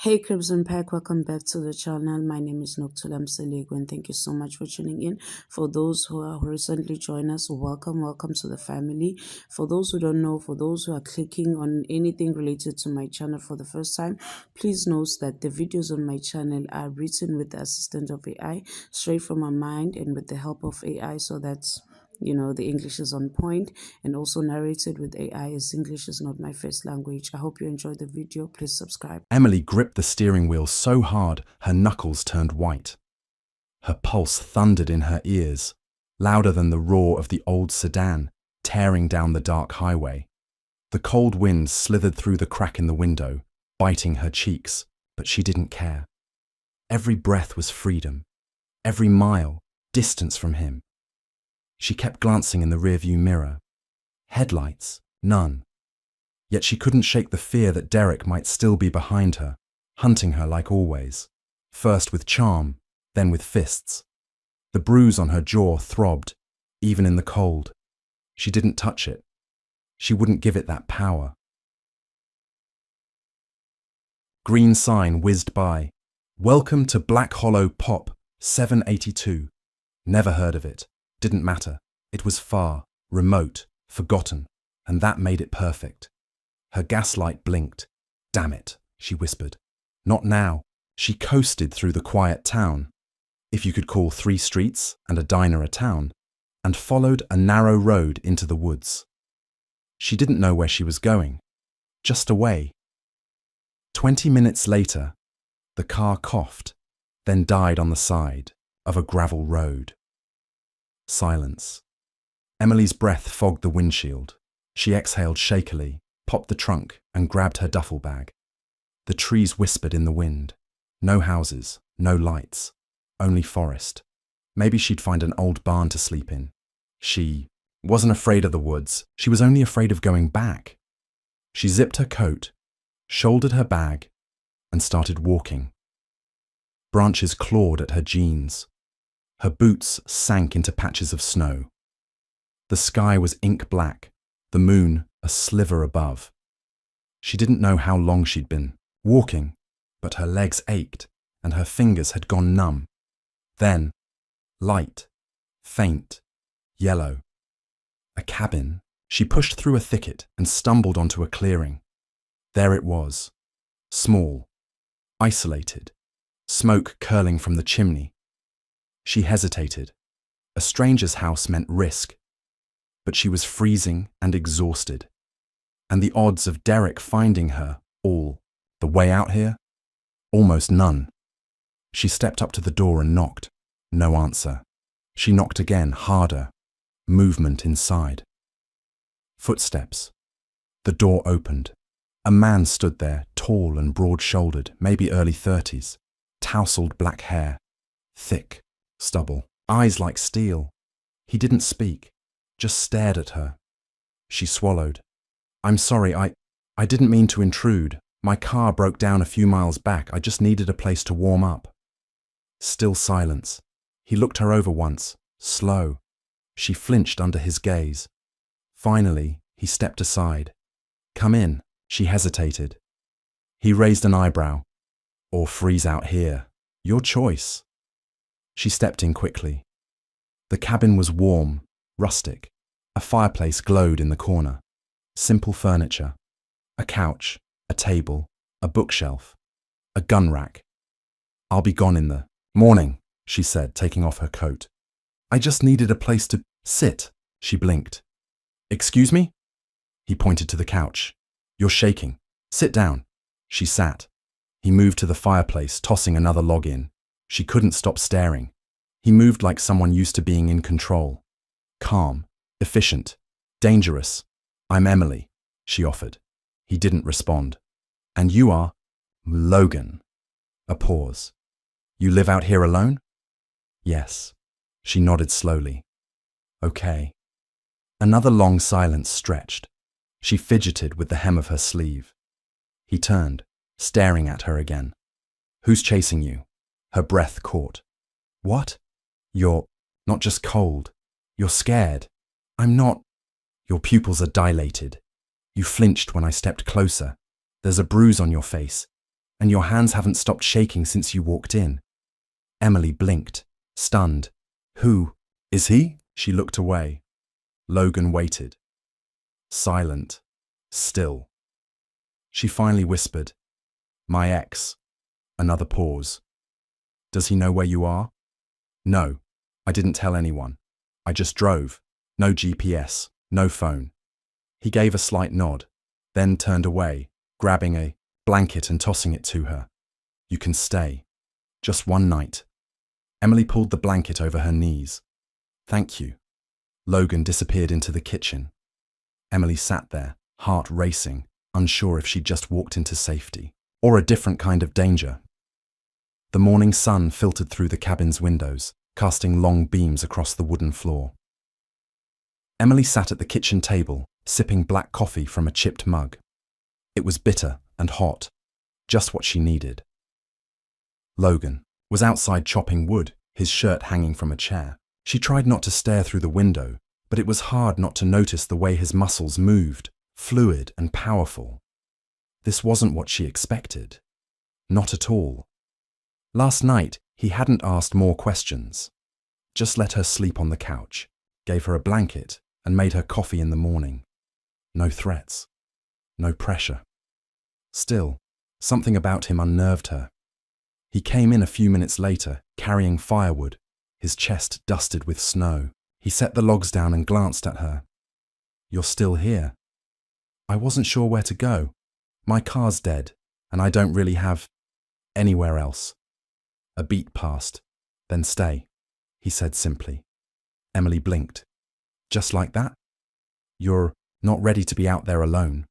Hey Crimson Pack, welcome back to the channel. My name is Noctulam Selego and thank you so much for tuning in. For those who are recently joined us, welcome to the family. For those who don't know, for those who are clicking on anything related to my channel for the first time, please note that the videos on my channel are written with the assistance of AI, straight from my mind and with the help of AI, so that the English is on point, and also narrated with AI, as English is not my first language. I hope you enjoyed the video. Please subscribe. Emily gripped the steering wheel so hard her knuckles turned white. Her pulse thundered in her ears, louder than the roar of the old sedan tearing down the dark highway. The cold wind slithered through the crack in the window, biting her cheeks, but she didn't care. Every breath was freedom, every mile distance from him. She kept glancing in the rearview mirror. Headlights, none. Yet she couldn't shake the fear that Derek might still be behind her, hunting her like always, first with charm, then with fists. The bruise on her jaw throbbed, even in the cold. She didn't touch it. She wouldn't give it that power. Green sign whizzed by. Welcome to Black Hollow Pop 782. Never heard of it. Didn't matter. It was far, remote, forgotten, and that made it perfect. Her gaslight blinked. Damn it, she whispered. Not now. She coasted through the quiet town, if you could call 3 streets and a diner a town, and followed a narrow road into the woods. She didn't know where she was going. Just away. 20 minutes later, the car coughed, then died on the side of a gravel road. Silence. Emily's breath fogged the windshield. She exhaled shakily, popped the trunk, and grabbed her duffel bag. The trees whispered in the wind. No houses, no lights, only forest. Maybe she'd find an old barn to sleep in. She wasn't afraid of the woods. She was only afraid of going back. She zipped her coat, shouldered her bag, and started walking. Branches clawed at her jeans. Her boots sank into patches of snow. The sky was ink black, the moon a sliver above. She didn't know how long she'd been walking, but her legs ached and her fingers had gone numb. Then, light, faint, yellow. A cabin. She pushed through a thicket and stumbled onto a clearing. There it was, small, isolated, smoke curling from the chimney. She hesitated. A stranger's house meant risk, but she was freezing and exhausted. And the odds of Derek finding her, all the way out here? Almost none. She stepped up to the door and knocked. No answer. She knocked again, harder. Movement inside. Footsteps. The door opened. A man stood there, tall and broad-shouldered, maybe early 30s, tousled black hair, thick stubble, eyes like steel. He didn't speak, just stared at her. She swallowed. I'm sorry, I didn't mean to intrude. My car broke down a few miles back. I just needed a place to warm up. Still silence. He looked her over once, slow. She flinched under his gaze. Finally, he stepped aside. Come in. She hesitated. He raised an eyebrow. Or freeze out here. Your choice. She stepped in quickly. The cabin was warm, rustic. A fireplace glowed in the corner. Simple furniture. A couch, a table, a bookshelf, a gun rack. I'll be gone in the morning, she said, taking off her coat. I just needed a place to sit. She blinked. Excuse me? He pointed to the couch. You're shaking. Sit down. She sat. He moved to the fireplace, tossing another log in. She couldn't stop staring. He moved like someone used to being in control. Calm, efficient, dangerous. I'm Emily, she offered. He didn't respond. And you are? Logan. A pause. You live out here alone? Yes. She nodded slowly. Okay. Another long silence stretched. She fidgeted with the hem of her sleeve. He turned, staring at her again. Who's chasing you? Her breath caught. What? You're not just cold. You're scared. I'm not. Your pupils are dilated. You flinched when I stepped closer. There's a bruise on your face. And your hands haven't stopped shaking since you walked in. Emily blinked, stunned. Who? Is he? She looked away. Logan waited. Silent. Still. She finally whispered, "My ex." Another pause. "Does he know where you are?" "No, I didn't tell anyone. I just drove. No GPS, no phone." He gave a slight nod, then turned away, grabbing a blanket and tossing it to her. "You can stay. Just one night." Emily pulled the blanket over her knees. "Thank you." Logan disappeared into the kitchen. Emily sat there, heart racing, unsure if she'd just walked into safety or a different kind of danger. The morning sun filtered through the cabin's windows, casting long beams across the wooden floor. Emily sat at the kitchen table, sipping black coffee from a chipped mug. It was bitter and hot, just what she needed. Logan was outside chopping wood, his shirt hanging from a chair. She tried not to stare through the window, but it was hard not to notice the way his muscles moved, fluid and powerful. This wasn't what she expected. Not at all. Last night, he hadn't asked more questions. Just let her sleep on the couch, gave her a blanket, and made her coffee in the morning. No threats. No pressure. Still, something about him unnerved her. He came in a few minutes later, carrying firewood, his chest dusted with snow. He set the logs down and glanced at her. "You're still here?" "I wasn't sure where to go. My car's dead, and I don't really have anywhere else." A beat passed. "Then stay," he said simply. Emily blinked. "Just like that? You're not ready to be out there alone?"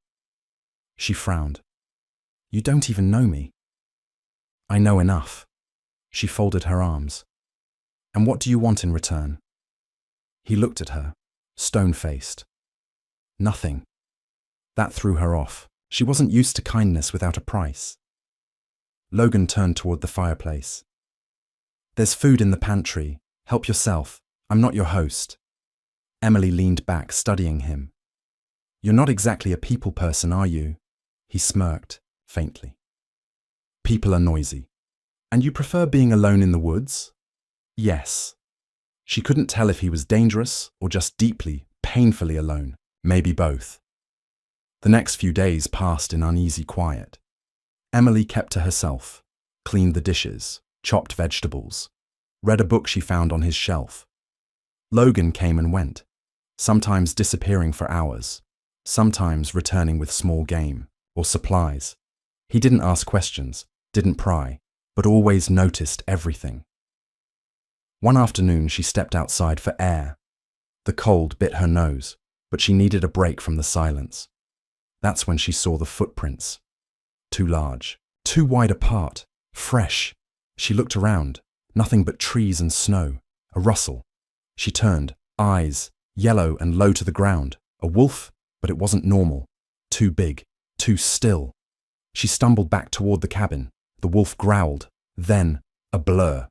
She frowned. "You don't even know me." "I know enough." She folded her arms. "And what do you want in return?" He looked at her, stone-faced. "Nothing." That threw her off. She wasn't used to kindness without a price. Logan turned toward the fireplace. "There's food in the pantry. Help yourself. I'm not your host." Emily leaned back, studying him. "You're not exactly a people person, are you?" He smirked, faintly. "People are noisy. And you prefer being alone in the woods?" "Yes." She couldn't tell if he was dangerous or just deeply, painfully alone. Maybe both. The next few days passed in uneasy quiet. Emily kept to herself, cleaned the dishes, chopped vegetables, read a book she found on his shelf. Logan came and went, sometimes disappearing for hours, sometimes returning with small game or supplies. He didn't ask questions, didn't pry, but always noticed everything. One afternoon she stepped outside for air. The cold bit her nose, but she needed a break from the silence. That's when she saw the footprints. Too large, too wide apart, fresh. She looked around, nothing but trees and snow, a rustle. She turned, eyes, yellow and low to the ground. A wolf, but it wasn't normal. Too big, too still. She stumbled back toward the cabin. The wolf growled, then a blur.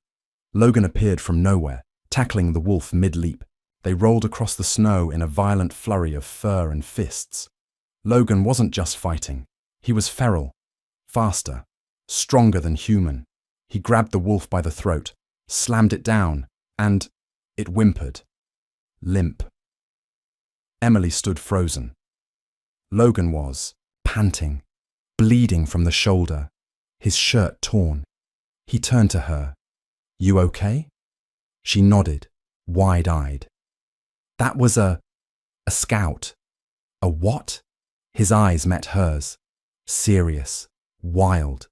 Logan appeared from nowhere, tackling the wolf mid-leap. They rolled across the snow in a violent flurry of fur and fists. Logan wasn't just fighting. He was feral, faster, stronger than human. He grabbed the wolf by the throat, slammed it down, and it whimpered. Limp. Emily stood frozen. Logan was, panting, bleeding from the shoulder, his shirt torn. He turned to her. "You okay?" She nodded, wide-eyed. "That was a scout." "A what?" His eyes met hers, serious, wild.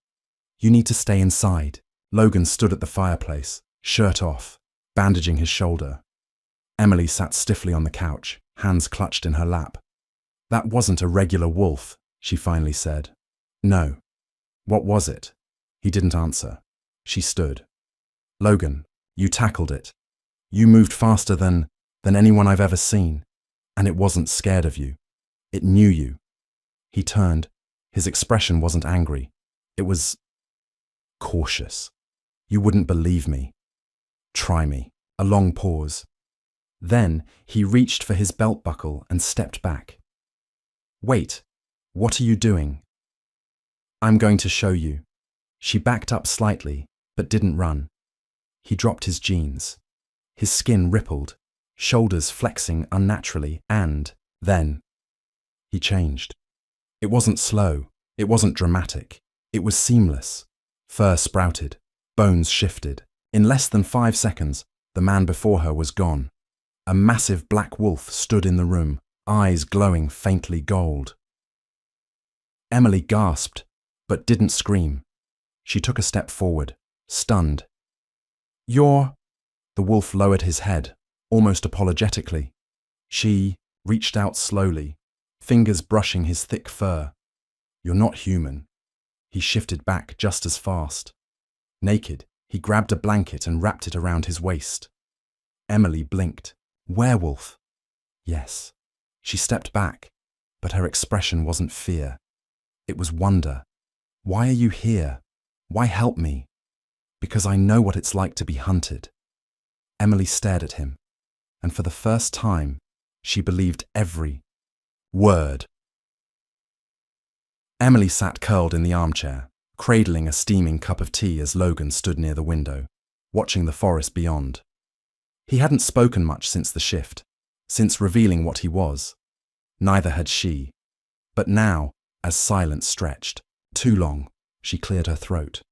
"You need to stay inside." Logan stood at the fireplace, shirt off, bandaging his shoulder. Emily sat stiffly on the couch, hands clutched in her lap. "That wasn't a regular wolf," she finally said. "No." "What was it?" He didn't answer. She stood. "Logan, you tackled it. You moved faster than anyone I've ever seen. And it wasn't scared of you. It knew you." He turned. His expression wasn't angry. It was cautious. "You wouldn't believe me. Try me." A long pause. Then he reached for his belt buckle and stepped back. "Wait, what are you doing?" "I'm going to show you." She backed up slightly, but didn't run. He dropped his jeans. His skin rippled, shoulders flexing unnaturally, and then he changed. It wasn't slow, it wasn't dramatic, it was seamless. Fur sprouted, bones shifted. In less than 5 seconds, the man before her was gone. A massive black wolf stood in the room, eyes glowing faintly gold. Emily gasped, but didn't scream. She took a step forward, stunned. "You're—" The wolf lowered his head, almost apologetically. She reached out slowly, fingers brushing his thick fur. "You're not human." He shifted back just as fast. Naked, he grabbed a blanket and wrapped it around his waist. Emily blinked. "Werewolf?" "Yes." She stepped back, but her expression wasn't fear. It was wonder. "Why are you here? Why help me?" "Because I know what it's like to be hunted." Emily stared at him, and for the first time, she believed every word. Emily sat curled in the armchair, cradling a steaming cup of tea as Logan stood near the window, watching the forest beyond. He hadn't spoken much since the shift, since revealing what he was. Neither had she. But now, as silence stretched, too long, she cleared her throat.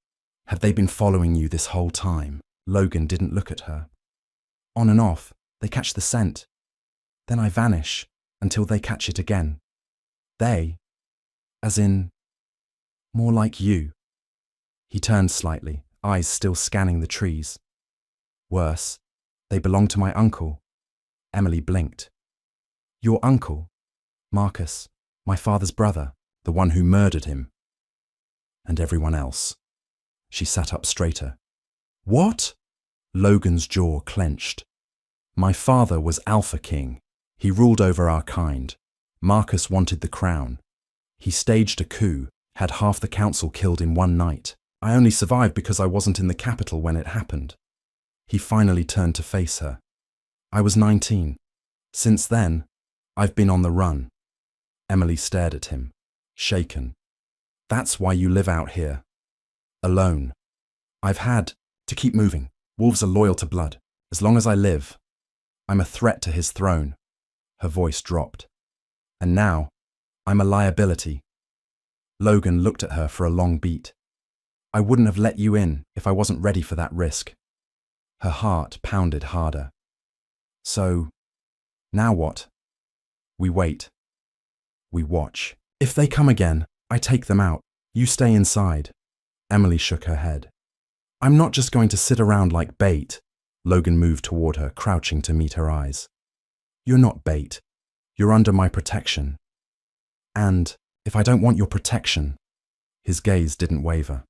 "Have they been following you this whole time?" Logan didn't look at her. "On and off, they catch the scent. Then I vanish, until they catch it again." "They? As in, more like you." He turned slightly, eyes still scanning the trees. "Worse, they belong to my uncle." Emily blinked. "Your uncle? Marcus, my father's brother, the one who murdered him." "And everyone else." She sat up straighter. "What?" Logan's jaw clenched. "My father was Alpha King. He ruled over our kind. Marcus wanted the crown. He staged a coup, had half the council killed in one night. I only survived because I wasn't in the capital when it happened." He finally turned to face her. "I was 19. Since then, I've been on the run." Emily stared at him, shaken. "That's why you live out here. Alone." "I've had to keep moving. Wolves are loyal to blood. As long as I live. I'm a threat to his throne." Her voice dropped. "And now, I'm a liability." Logan looked at her for a long beat. "I wouldn't have let you in if I wasn't ready for that risk." Her heart pounded harder. "So, now what?" "We wait. We watch. If they come again, I take them out. You stay inside." Emily shook her head. "I'm not just going to sit around like bait." Logan moved toward her, crouching to meet her eyes. "You're not bait. You're under my protection. And if I don't want your protection..." His gaze didn't waver.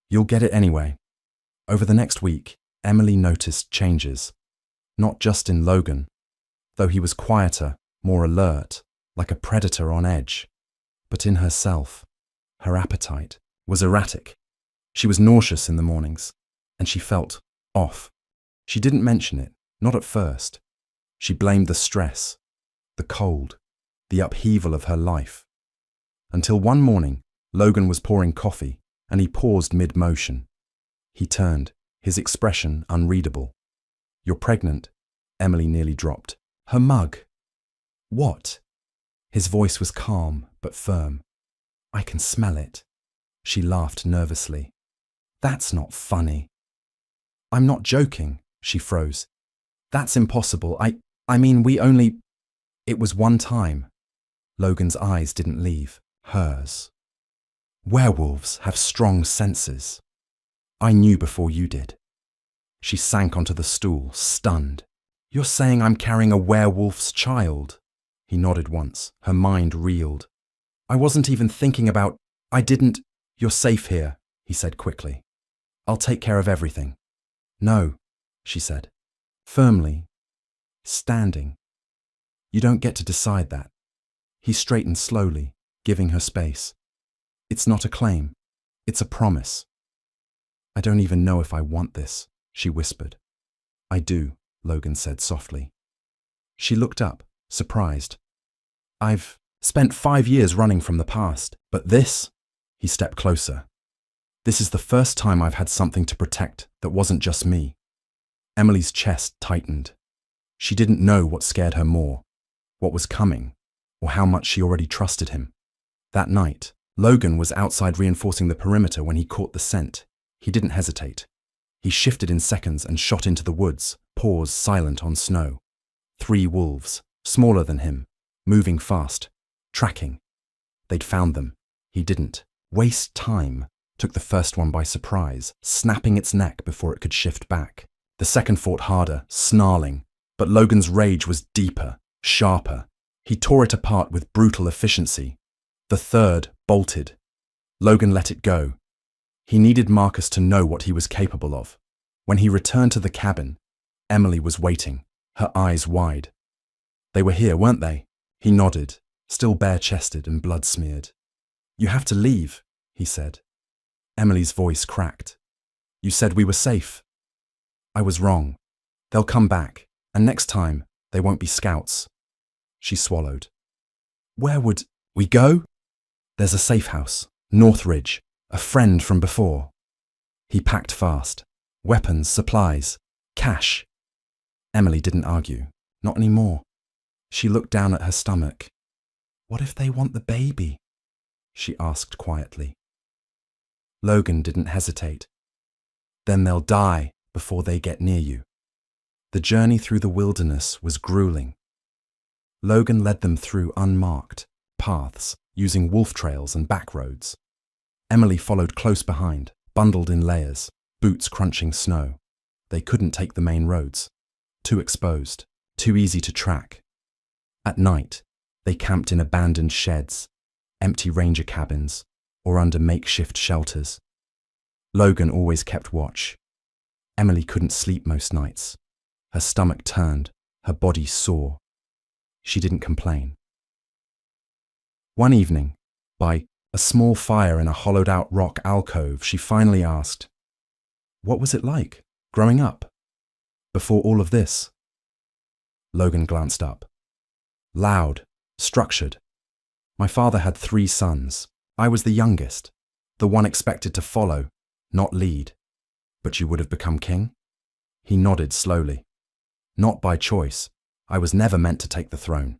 "You'll get it anyway." Over the next week, Emily noticed changes. Not just in Logan, though he was quieter, more alert, like a predator on edge, but in herself. Her appetite was erratic. She was nauseous in the mornings, and she felt off. She didn't mention it, not at first. She blamed the stress, the cold, the upheaval of her life. Until one morning, Logan was pouring coffee, and he paused mid-motion. He turned, his expression unreadable. "You're pregnant." Emily nearly dropped. Her mug. "What?" His voice was calm, but firm. "I can smell it." She laughed nervously. "That's not funny." "I'm not joking," she froze. "That's impossible. I mean, we only..." "It was one time." Logan's eyes didn't leave, hers. "Werewolves have strong senses. I knew before you did." She sank onto the stool, stunned. "You're saying I'm carrying a werewolf's child?" He nodded once, her mind reeled. "I wasn't even thinking about... I didn't..." "You're safe here," he said quickly. "I'll take care of everything." "No," she said, firmly, standing. "You don't get to decide that." He straightened slowly, giving her space. "It's not a claim. It's a promise." "I don't even know if I want this," she whispered. "I do," Logan said softly. She looked up, surprised. "I've spent 5 years running from the past, but this..." He stepped closer. This is the first time I've had something to protect that wasn't just me. Emily's chest tightened. She didn't know what scared her more, what was coming, or how much she already trusted him. That night, Logan was outside reinforcing the perimeter when he caught the scent. He didn't hesitate. He shifted in seconds and shot into the woods, paws silent on snow. 3 wolves, smaller than him, moving fast, tracking. They'd found them. He didn't waste time. Took the first one by surprise, snapping its neck before it could shift back. The second fought harder, snarling, but Logan's rage was deeper, sharper. He tore it apart with brutal efficiency. The third bolted. Logan let it go. He needed Marcus to know what he was capable of. When he returned to the cabin, Emily was waiting, her eyes wide. They were here, weren't they? He nodded, still bare-chested and blood-smeared. "You have to leave," he said. Emily's voice cracked. "You said we were safe." "I was wrong. They'll come back, and next time, they won't be scouts." She swallowed. "Where would we go?" "There's a safe house, Northridge, a friend from before." He packed fast. Weapons, supplies, cash. Emily didn't argue. Not anymore. She looked down at her stomach. "What if they want the baby?" she asked quietly. Logan didn't hesitate. "Then they'll die before they get near you." The journey through the wilderness was grueling. Logan led them through unmarked paths, using wolf trails and back roads. Emily followed close behind, bundled in layers, boots crunching snow. They couldn't take the main roads. Too exposed, too easy to track. At night, they camped in abandoned sheds, empty ranger cabins, or under makeshift shelters. Logan always kept watch. Emily couldn't sleep most nights. Her stomach turned, her body sore. She didn't complain. One evening, by a small fire in a hollowed-out rock alcove, she finally asked, "What was it like, growing up, before all of this?" Logan glanced up. Loud, structured. "My father had 3 sons. I was the youngest, the one expected to follow, not lead. But you would have become king?" He nodded slowly. "Not by choice. I was never meant to take the throne.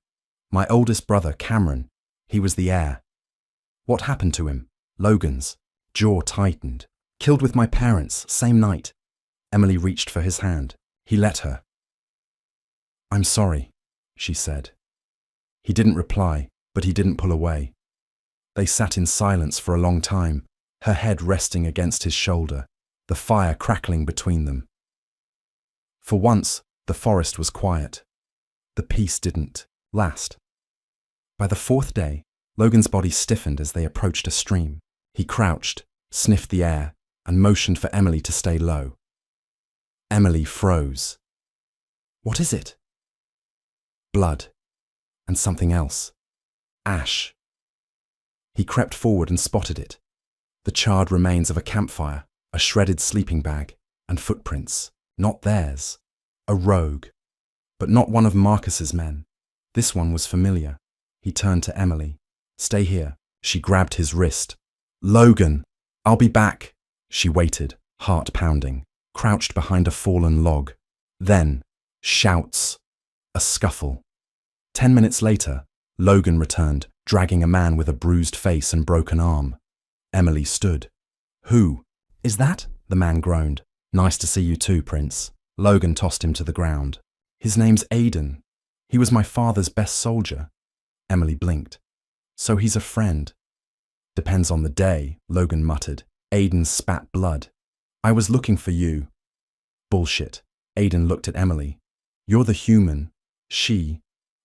My oldest brother, Cameron, he was the heir." "What happened to him?" Logan's jaw tightened. "Killed with my parents, same night." Emily reached for his hand. He let her. "I'm sorry," she said. He didn't reply, but he didn't pull away. They sat in silence for a long time, her head resting against his shoulder, the fire crackling between them. For once, the forest was quiet. The peace didn't last. By the 4th day, Logan's body stiffened as they approached a stream. He crouched, sniffed the air, and motioned for Emily to stay low. Emily froze. "What is it?" "Blood. And something else. Ash." He crept forward and spotted it. The charred remains of a campfire, a shredded sleeping bag, and footprints. Not theirs. A rogue. But not one of Marcus's men. This one was familiar. He turned to Emily. "Stay here." She grabbed his wrist. "Logan, I'll be back." She waited, heart pounding, crouched behind a fallen log. Then, shouts. A scuffle. 10 minutes later, Logan returned, dragging a man with a bruised face and broken arm. Emily stood. "Who is that?" the man groaned. "Nice to see you too, Prince." Logan tossed him to the ground. "His name's Aiden. He was my father's best soldier." Emily blinked. "So he's a friend." "Depends on the day," Logan muttered. Aiden spat blood. "I was looking for you." "Bullshit." Aiden looked at Emily. "You're the human." She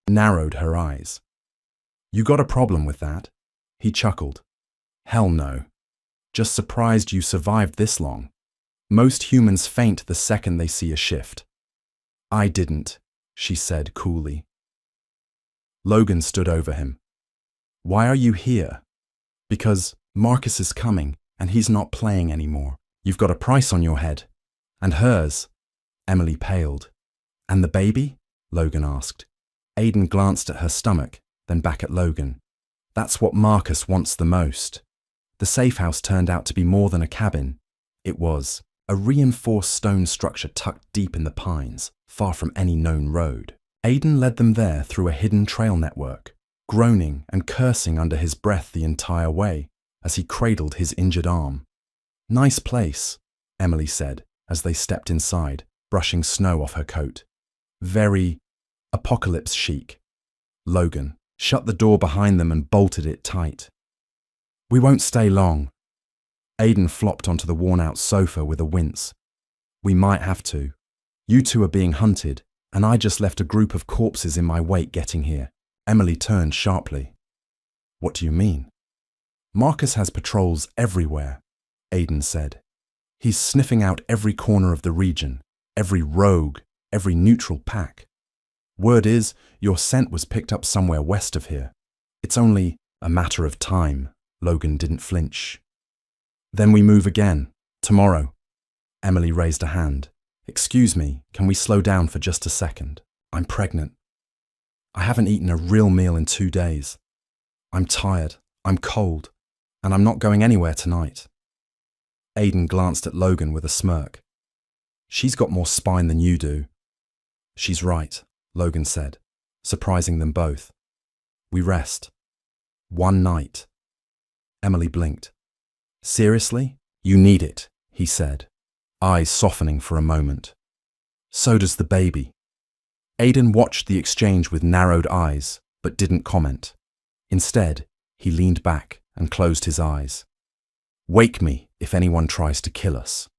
narrowed her eyes. "You got a problem with that?" He chuckled. "Hell no. Just surprised you survived this long. Most humans faint the second they see a shift." "I didn't," she said coolly. Logan stood over him. "Why are you here?" "Because Marcus is coming, and he's not playing anymore. You've got a price on your head. And hers." Emily paled. "And the baby?" Logan asked. Aiden glanced at her stomach, then back at Logan. "That's what Marcus wants the most." The safe house turned out to be more than a cabin. It was a reinforced stone structure tucked deep in the pines, far from any known road. Aidan led them there through a hidden trail network, groaning and cursing under his breath the entire way as he cradled his injured arm. "Nice place," Emily said as they stepped inside, brushing snow off her coat. "Very apocalypse chic." Logan shut the door behind them and bolted it tight. "We won't stay long." Aidan flopped onto the worn-out sofa with a wince. "We might have to. You two are being hunted, and I just left a group of corpses in my wake getting here." Emily turned sharply. "What do you mean?" "Marcus has patrols everywhere," Aidan said. "He's sniffing out every corner of the region, every rogue, every neutral pack. Word is, your scent was picked up somewhere west of here. It's only a matter of time." Logan didn't flinch. "Then we move again, tomorrow." Emily raised a hand. "Excuse me, can we slow down for just a second? I'm pregnant. I haven't eaten a real meal in 2 days. I'm tired, I'm cold, and I'm not going anywhere tonight." Aidan glanced at Logan with a smirk. "She's got more spine than you do." "She's right," Logan said, surprising them both. "We rest. One night." Emily blinked. "Seriously? You need it," he said, eyes softening for a moment. "So does the baby." Aidan watched the exchange with narrowed eyes, but didn't comment. Instead, he leaned back and closed his eyes. "Wake me if anyone tries to kill us."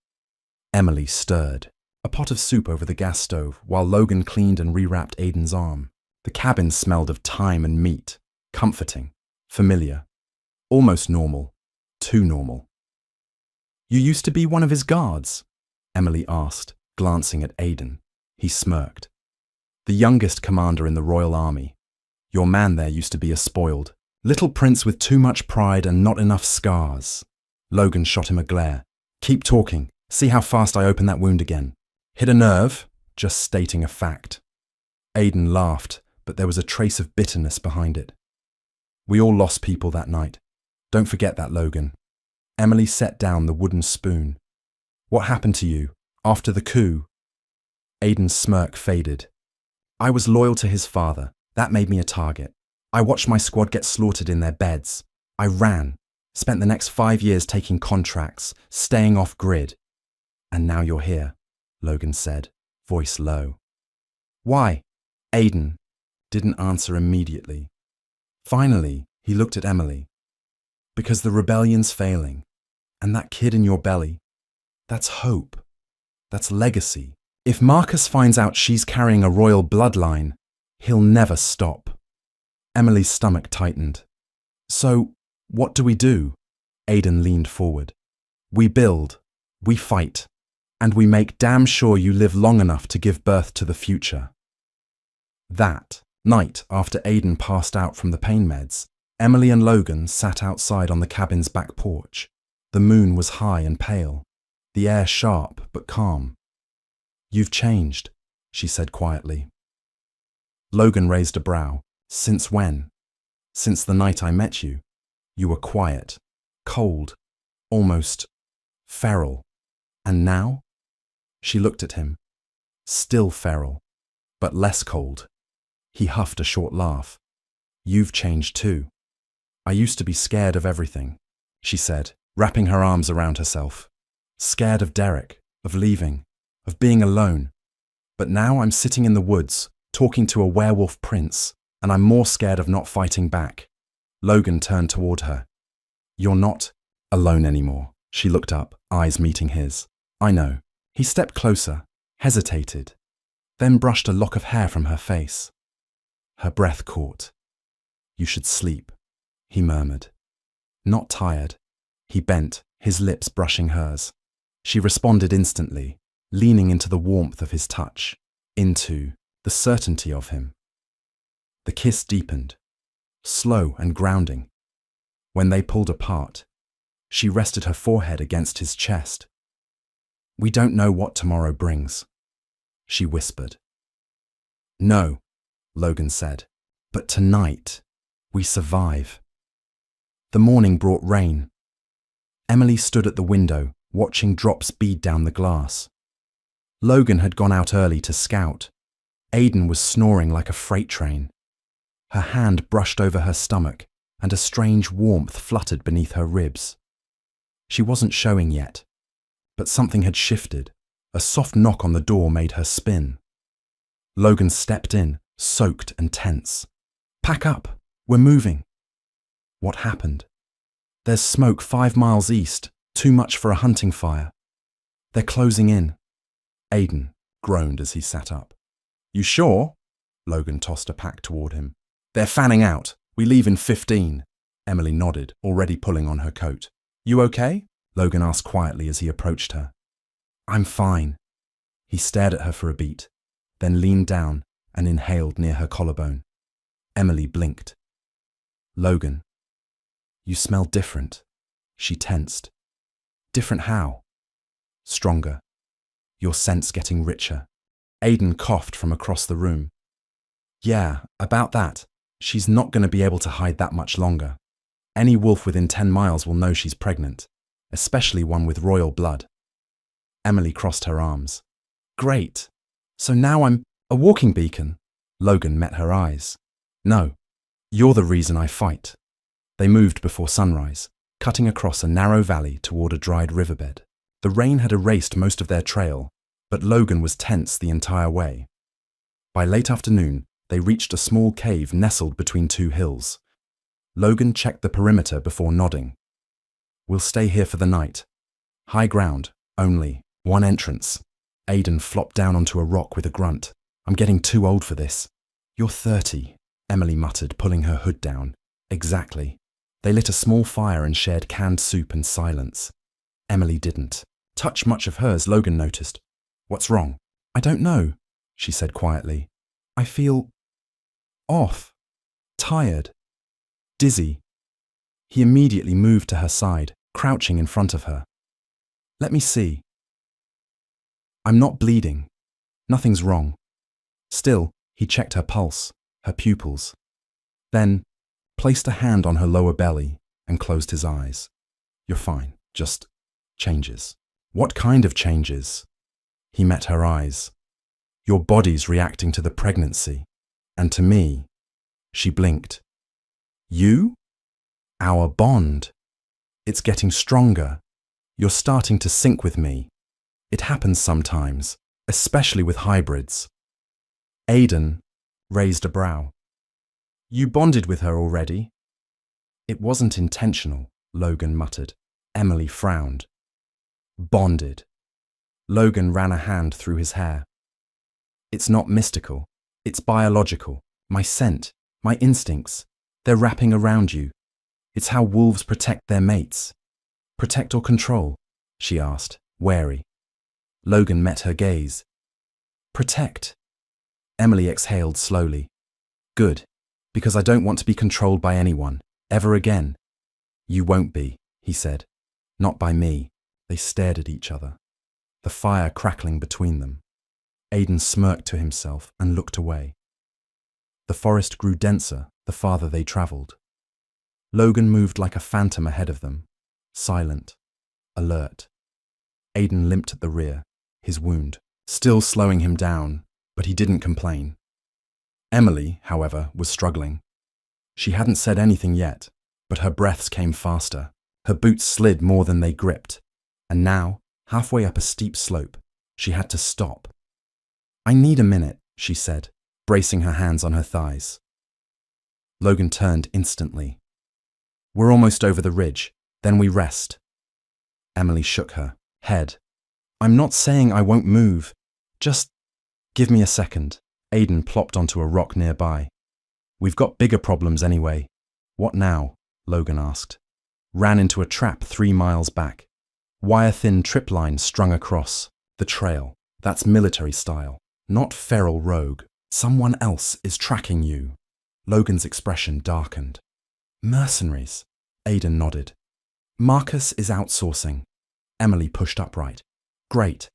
Emily stirred a pot of soup over the gas stove while Logan cleaned and rewrapped Aidan's arm. The cabin smelled of thyme and meat, comforting, familiar, almost normal, too normal. "You used to be one of his guards?" Emily asked, glancing at Aidan. He smirked. "The youngest commander in the Royal Army. Your man there used to be a spoiled little prince with too much pride and not enough scars." Logan shot him a glare. "Keep talking. See how fast I open that wound again. Hit a nerve? Just stating a fact." Aidan laughed, but there was a trace of bitterness behind it. "We all lost people that night. Don't forget that, Logan." Emily set down the wooden spoon. "What happened to you after the coup?" Aidan's smirk faded. "I was loyal to his father. That made me a target. I watched my squad get slaughtered in their beds. I ran, spent the next 5 years taking contracts, staying off grid. And now you're here," Logan said, voice low. "Why?" Aidan didn't answer immediately. Finally, he looked at Emily. "Because the rebellion's failing, and that kid in your belly, that's hope. That's legacy. If Marcus finds out she's carrying a royal bloodline, he'll never stop." Emily's stomach tightened. "So, what do we do?" Aidan leaned forward. "We build, we fight, and we make damn sure you live long enough to give birth to the future." That night, after Aidan passed out from the pain meds, Emily and Logan sat outside on the cabin's back porch. The moon was high and pale, the air sharp but calm. "You've changed," she said quietly. Logan raised a brow. "Since when?" "Since the night I met you. You were quiet, cold, almost feral. And now?" She looked at him. Still feral, but less cold. He huffed a short laugh. "You've changed too. I used to be scared of everything," she said, wrapping her arms around herself. "Scared of Derek, of leaving, of being alone. But now I'm sitting in the woods, talking to a werewolf prince, and I'm more scared of not fighting back." Logan turned toward her. "You're not alone anymore." She looked up, eyes meeting his. "I know." He stepped closer, hesitated, then brushed a lock of hair from her face. Her breath caught. "You should sleep," he murmured. "Not tired." He bent, his lips brushing hers. She responded instantly, leaning into the warmth of his touch, into the certainty of him. The kiss deepened, slow and grounding. When they pulled apart, she rested her forehead against his chest. "We don't know what tomorrow brings," she whispered. "No," Logan said, "but tonight, we survive." The morning brought rain, Emily stood at the window, watching drops bead down the glass. Logan had gone out early to scout. Aidan was snoring like a freight train. Her hand brushed over her stomach, and a strange warmth fluttered beneath her ribs. She wasn't showing yet, but something had shifted. A soft knock on the door made her spin. Logan stepped in, soaked and tense. "Pack up! We're moving!" What happened? "There's smoke 5 miles east, too much for a hunting fire. They're closing in." Aidan groaned as he sat up. "You sure?" Logan tossed a pack toward him. "They're fanning out. We leave in 15. Emily nodded, already pulling on her coat. "You okay?" Logan asked quietly as he approached her. "I'm fine." He stared at her for a beat, then leaned down and inhaled near her collarbone. Emily blinked. "Logan, you smell different." She tensed. "Different how?" "Stronger. Your scent's getting richer." Aidan coughed from across the room. "Yeah, about that. She's not going to be able to hide that much longer. Any wolf within 10 miles will know she's pregnant, especially one with royal blood." Emily crossed her arms. "Great. So now I'm a walking beacon." Logan met her eyes. "No, you're the reason I fight." They moved before sunrise, cutting across a narrow valley toward a dried riverbed. The rain had erased most of their trail, but Logan was tense the entire way. By late afternoon, they reached a small cave nestled between 2 hills. Logan checked the perimeter before nodding. "We'll stay here for the night. High ground, only. 1 entrance." Aidan flopped down onto a rock with a grunt. "I'm getting too old for this." "You're 30, Emily muttered, pulling her hood down. "Exactly." They lit a small fire and shared canned soup in silence. Emily didn't touch much of hers, Logan noticed. "What's wrong?" "I don't know," she said quietly. "I feel off, tired, dizzy." He immediately moved to her side, crouching in front of her. "Let me see." "I'm not bleeding. Nothing's wrong." Still, he checked her pulse, her pupils. Then, placed a hand on her lower belly and closed his eyes. "You're fine, just changes." "What kind of changes?" He met her eyes. "Your body's reacting to the pregnancy. And to me." She blinked. "You?" "Our bond. It's getting stronger. You're starting to sync with me. It happens sometimes, especially with hybrids." Aidan raised a brow. "You bonded with her already?" "It wasn't intentional," Logan muttered. Emily frowned. "Bonded." Logan ran a hand through his hair. "It's not mystical. It's biological. My scent, my instincts, they're wrapping around you. It's how wolves protect their mates." "Protect or control?" she asked, wary. Logan met her gaze. "Protect." Emily exhaled slowly. "Good, because I don't want to be controlled by anyone, ever again." "You won't be," he said. "Not by me." They stared at each other, the fire crackling between them. Aidan smirked to himself and looked away. The forest grew denser the farther they travelled. Logan moved like a phantom ahead of them, silent, alert. Aidan limped at the rear, his wound still slowing him down, but he didn't complain. Emily, however, was struggling. She hadn't said anything yet, but her breaths came faster. Her boots slid more than they gripped, and now, halfway up a steep slope, she had to stop. "I need a minute," she said, bracing her hands on her thighs. Logan turned instantly. "We're almost over the ridge, then we rest." Emily shook her head. "I'm not saying I won't move. Just give me a second." Aidan plopped onto a rock nearby. "We've got bigger problems anyway." "What now?" Logan asked. "Ran into a trap 3 miles back. Wire-thin trip lines strung across. The trail. That's military style, not feral rogue. Someone else is tracking you." Logan's expression darkened. "Mercenaries," Aidan nodded. "Marcus is outsourcing." Emily pushed upright. "Great.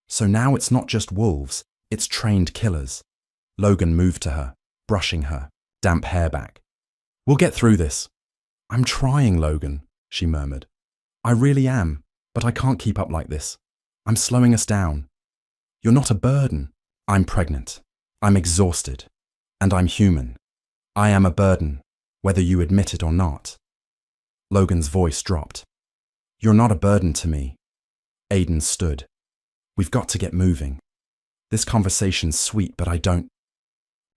So now it's not just wolves, it's trained killers." Logan moved to her, brushing her damp hair back. "We'll get through this." "I'm trying, Logan," she murmured. I really am, but I can't keep up like this. I'm slowing us down. You're not a burden. I'm pregnant. I'm exhausted. And I'm human. I am a burden, whether you admit it or not. Logan's voice dropped. You're not a burden to me. Aiden stood. We've got to get moving. This conversation's sweet, but I don't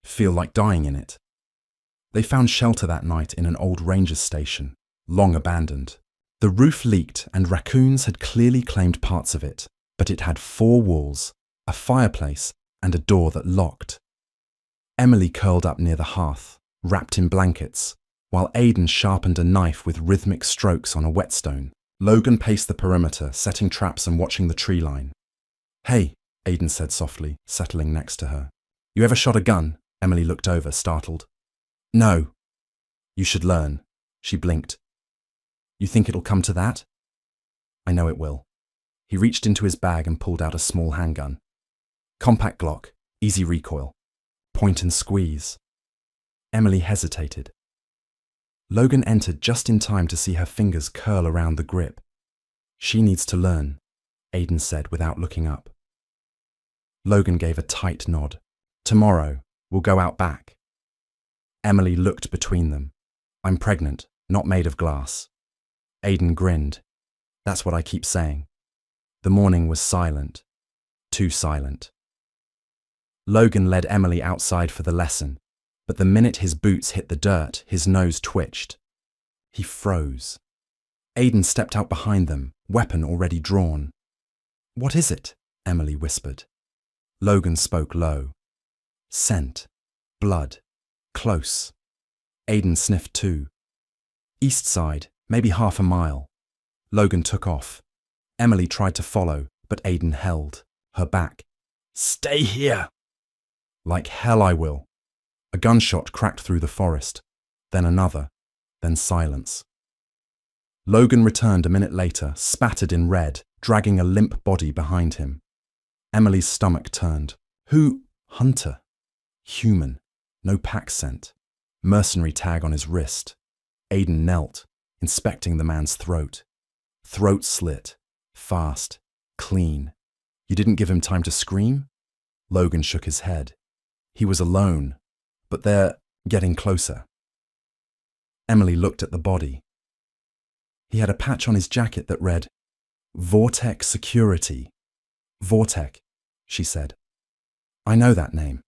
feel like dying in it. They found shelter that night in an old ranger's station, long abandoned. The roof leaked and raccoons had clearly claimed parts of it, but it had 4 walls, a fireplace, and a door that locked. Emily curled up near the hearth, wrapped in blankets, while Aiden sharpened a knife with rhythmic strokes on a whetstone. Logan paced the perimeter, setting traps and watching the tree line. Hey, Aiden said softly, settling next to her. You ever shot a gun? Emily looked over, startled. No. You should learn. She blinked. You think it'll come to that? I know it will. He reached into his bag and pulled out a small handgun. Compact Glock, easy recoil. Point and squeeze. Emily hesitated. Logan entered just in time to see her fingers curl around the grip. She needs to learn, Aiden said without looking up. Logan gave a tight nod. Tomorrow, we'll go out back. Emily looked between them. I'm pregnant, not made of glass. Aiden grinned. That's what I keep saying. The morning was silent. Too silent. Logan led Emily outside for the lesson, but the minute his boots hit the dirt, his nose twitched. He froze. Aiden stepped out behind them, weapon already drawn. What is it? Emily whispered. Logan spoke low. Scent. Blood. Close. Aiden sniffed too. East side, maybe half a mile. Logan took off. Emily tried to follow, but Aiden held, her back. Stay here! Like hell I will. A gunshot cracked through the forest, then another, then silence. Logan returned a minute later, spattered in red, dragging a limp body behind him. Emily's stomach turned. Who? Hunter. Human. No pack scent. Mercenary tag on his wrist. Aiden knelt, inspecting the man's throat. Throat slit. Fast. Clean. You didn't give him time to scream? Logan shook his head. He was alone, but they're getting closer. Emily looked at the body. He had a patch on his jacket that read, Vortex Security. Vortex, she said. I know that name.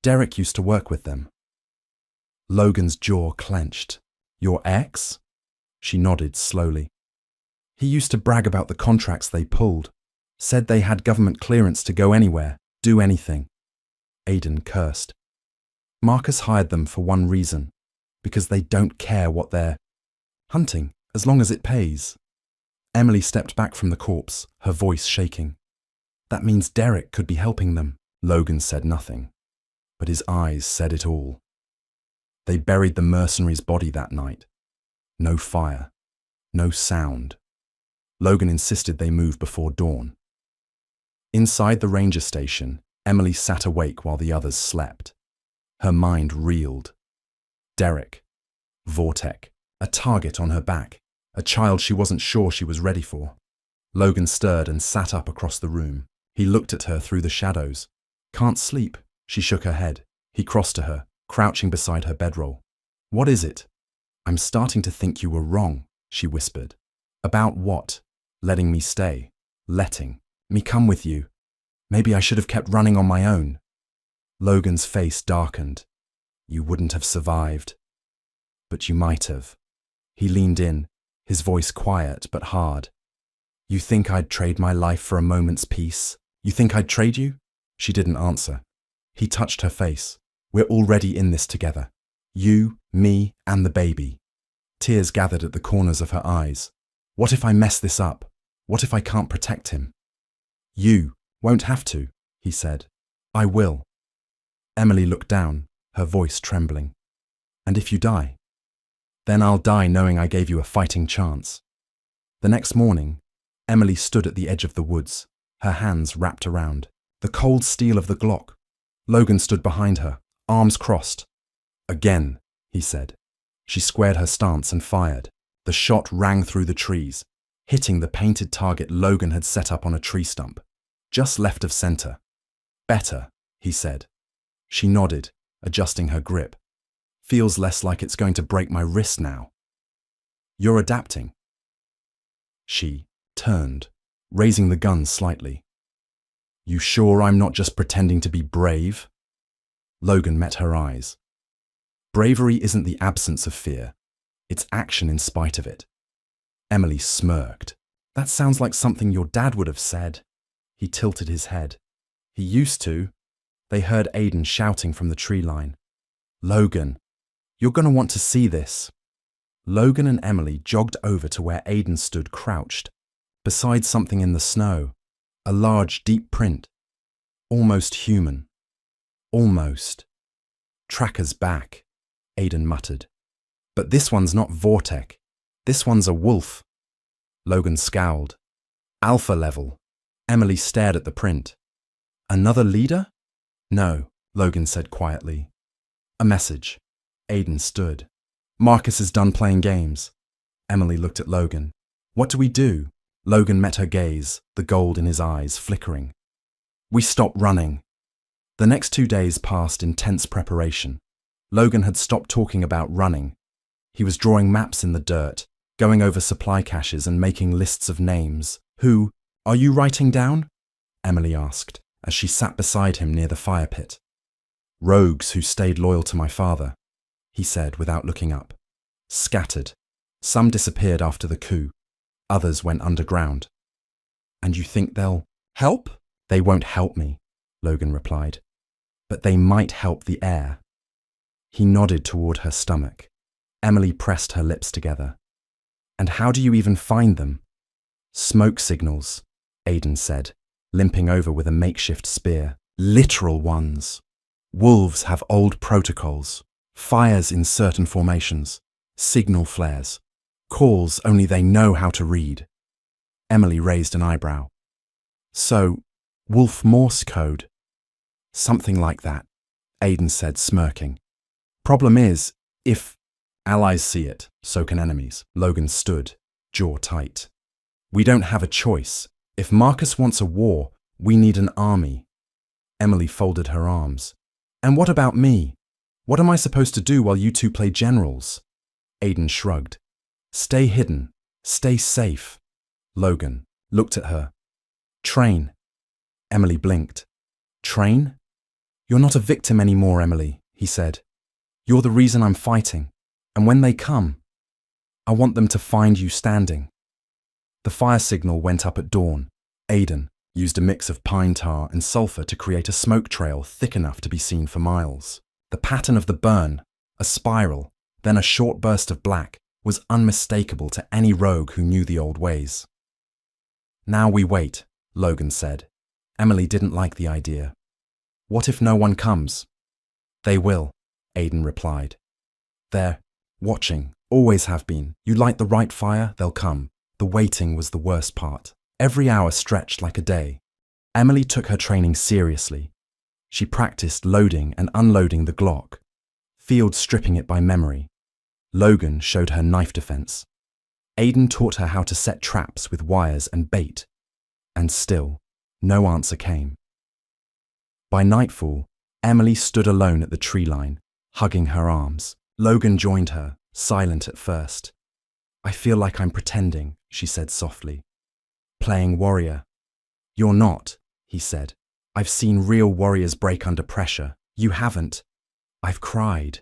Derek used to work with them. Logan's jaw clenched. Your ex? She nodded slowly. He used to brag about the contracts they pulled, said they had government clearance to go anywhere, do anything. Aiden cursed. Marcus hired them for one reason, because they don't care what they're hunting, as long as it pays. Emily stepped back from the corpse, her voice shaking. That means Derek could be helping them. Logan said nothing, but his eyes said it all. They buried the mercenary's body that night. No fire, no sound. Logan insisted they move before dawn. Inside the ranger station, Emily sat awake while the others slept. Her mind reeled. Derek. Vortex. A target on her back. A child she wasn't sure she was ready for. Logan stirred and sat up across the room. He looked at her through the shadows. Can't sleep. She shook her head. He crossed to her, crouching beside her bedroll. What is it? I'm starting to think you were wrong, she whispered. About what? Letting me stay. Letting me come with you. Maybe I should have kept running on my own. Logan's face darkened. You wouldn't have survived. But you might have. He leaned in, his voice quiet but hard. You think I'd trade my life for a moment's peace? You think I'd trade you? She didn't answer. He touched her face. We're already in this together. You, me, and the baby. Tears gathered at the corners of her eyes. What if I mess this up? What if I can't protect him? You won't have to, he said. I will. Emily looked down, her voice trembling. And if you die? Then I'll die knowing I gave you a fighting chance. The next morning, Emily stood at the edge of the woods, her hands wrapped around. The cold steel of the Glock. Logan stood behind her, arms crossed. Again, he said. She squared her stance and fired. The shot rang through the trees. hitting the painted target Logan had set up on a tree stump, just left of center. Better, he said. She nodded, adjusting her grip. Feels less like it's going to break my wrist now. You're adapting. She turned, raising the gun slightly. You sure I'm not just pretending to be brave? Logan met her eyes. Bravery isn't the absence of fear. It's action in spite of it. Emily smirked. That sounds like something your dad would have said. He tilted his head. He used to. They heard Aiden shouting from the tree line. Logan, you're going to want to see this. Logan and Emily jogged over to where Aiden stood crouched, beside something in the snow, a large, deep print. Almost human. Almost. Tracker's back, Aiden muttered. But this one's not Vortek. This one's a wolf. Logan scowled. Alpha level. Emily stared at the print. Another leader? No, Logan said quietly. A message. Aiden stood. Marcus is done playing games. Emily looked at Logan. What do we do? Logan met her gaze, the gold in his eyes flickering. We stop running. The next 2 days passed in tense preparation. Logan had stopped talking about running. He was drawing maps in the dirt, going over supply caches and making lists of names. Who? Are you writing down? Emily asked, as she sat beside him near the fire pit. Rogues who stayed loyal to my father, he said without looking up. Scattered. Some disappeared after the coup. Others went underground. And you think they'll help? They won't help me, Logan replied. But they might help the heir. He nodded toward her stomach. Emily pressed her lips together. And how do you even find them? Smoke signals, Aiden said, limping over with a makeshift spear. Literal ones. Wolves have old protocols. Fires in certain formations. Signal flares. Calls only they know how to read. Emily raised an eyebrow. So, Wolf Morse code? Something like that, Aiden said, smirking. Problem is, if allies see it, so can enemies. Logan stood, jaw tight. We don't have a choice. If Marcus wants a war, we need an army. Emily folded her arms. And what about me? What am I supposed to do while you two play generals? Aiden shrugged. Stay hidden. Stay safe. Logan looked at her. Train. Emily blinked. Train? You're not a victim anymore, Emily, he said. You're the reason I'm fighting. And when they come, I want them to find you standing. The fire signal went up at dawn. Aiden used a mix of pine tar and sulfur to create a smoke trail thick enough to be seen for miles. The pattern of the burn, a spiral, then a short burst of black, was unmistakable to any rogue who knew the old ways. Now we wait, Logan said. Emily didn't like the idea. What if no one comes? They will, Aiden replied. They're watching, always have been. You light the right fire, they'll come. The waiting was the worst part. Every hour stretched like a day. Emily took her training seriously. She practiced loading and unloading the Glock, field stripping it by memory. Logan showed her knife defense. Aiden taught her how to set traps with wires and bait. And still, no answer came. By nightfall, Emily stood alone at the tree line, hugging her arms. Logan joined her, silent at first. I feel like I'm pretending, she said softly. Playing warrior. You're not, he said. I've seen real warriors break under pressure. You haven't. I've cried.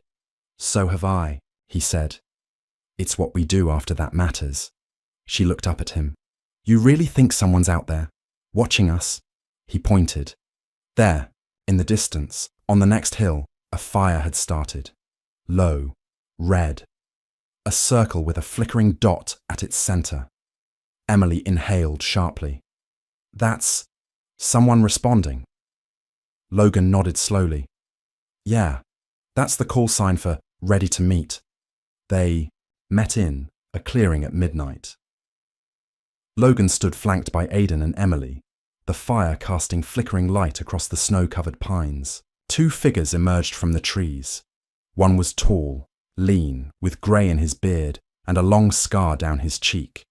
So have I, he said. It's what we do after that matters. She looked up at him. You really think someone's out there, watching us? He pointed. There, in the distance, on the next hill, a fire had started. Low, red. A circle with a flickering dot at its center. Emily inhaled sharply. That's someone responding. Logan nodded slowly. Yeah, that's the call sign for ready to meet. They met in a clearing at midnight. Logan stood flanked by Aiden and Emily, the fire casting flickering light across the snow-covered pines. Two figures emerged from the trees. One was tall, lean, with grey in his beard and a long scar down his cheek.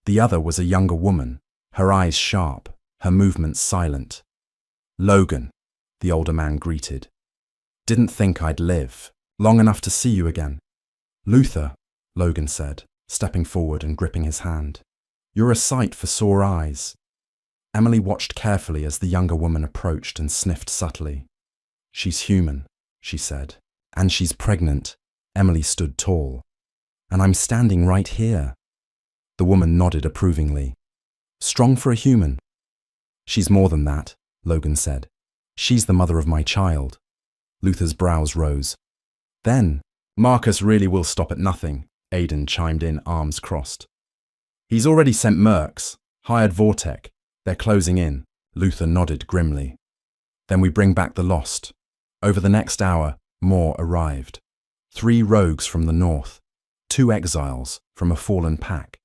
The other was a younger woman, her eyes sharp, her movements silent. "Logan," the older man greeted. "Didn't think I'd live long enough to see you again." "Luther," Logan said, stepping forward and gripping his hand. "You're a sight for sore eyes." Emily watched carefully as the younger woman approached and sniffed subtly. "She's human," she said. "And she's pregnant." Emily stood tall. "And I'm standing right here." The woman nodded approvingly. "Strong for a human." "She's more than that," Logan said. "She's the mother of my child." Luther's brows rose. "Then, Marcus really will stop at nothing," Aidan chimed in, arms crossed. "He's already sent mercs, hired Vortek. They're closing in." Luther nodded grimly. "Then we bring back the lost." Over the next hour, more arrived. 3 rogues from the north, 2 exiles from a fallen pack.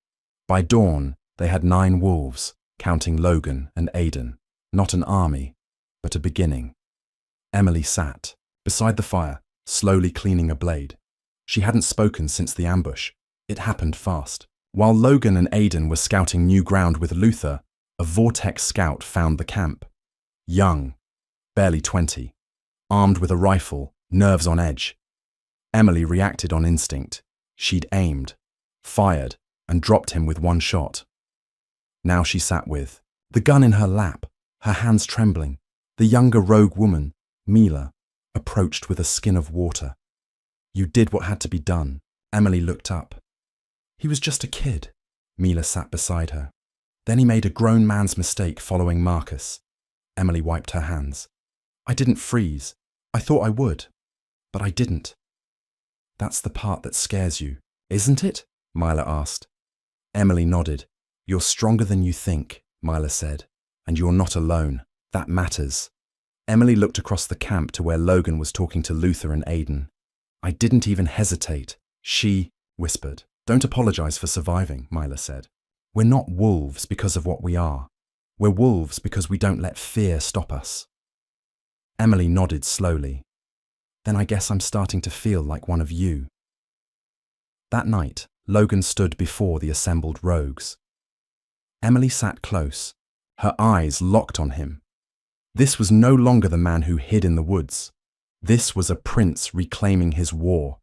By dawn, they had 9 wolves, counting Logan and Aidan. Not an army, but a beginning. Emily sat, beside the fire, slowly cleaning a blade. She hadn't spoken since the ambush. It happened fast. While Logan and Aidan were scouting new ground with Luther, a Vortex scout found the camp. Young, barely 20, armed with a rifle, nerves on edge. Emily reacted on instinct. She'd aimed, fired, and dropped him with 1 shot. Now she sat with the gun in her lap, her hands trembling. The younger rogue woman, Mila, approached with a skin of water. "You did what had to be done." Emily looked up. "He was just a kid." Mila sat beside her. "Then he made a grown man's mistake following Marcus." Emily wiped her hands. "I didn't freeze. I thought I would, but I didn't." "That's the part that scares you, isn't it?" Mila asked. Emily nodded. "You're stronger than you think," Mila said. "And you're not alone. That matters." Emily looked across the camp to where Logan was talking to Luther and Aidan. "I didn't even hesitate." She whispered. "Don't apologize for surviving," Mila said. "We're not wolves because of what we are. We're wolves because we don't let fear stop us." Emily nodded slowly. "Then I guess I'm starting to feel like one of you." That night, Logan stood before the assembled rogues. Emily sat close, her eyes locked on him. This was no longer the man who hid in the woods. This was a prince reclaiming his war.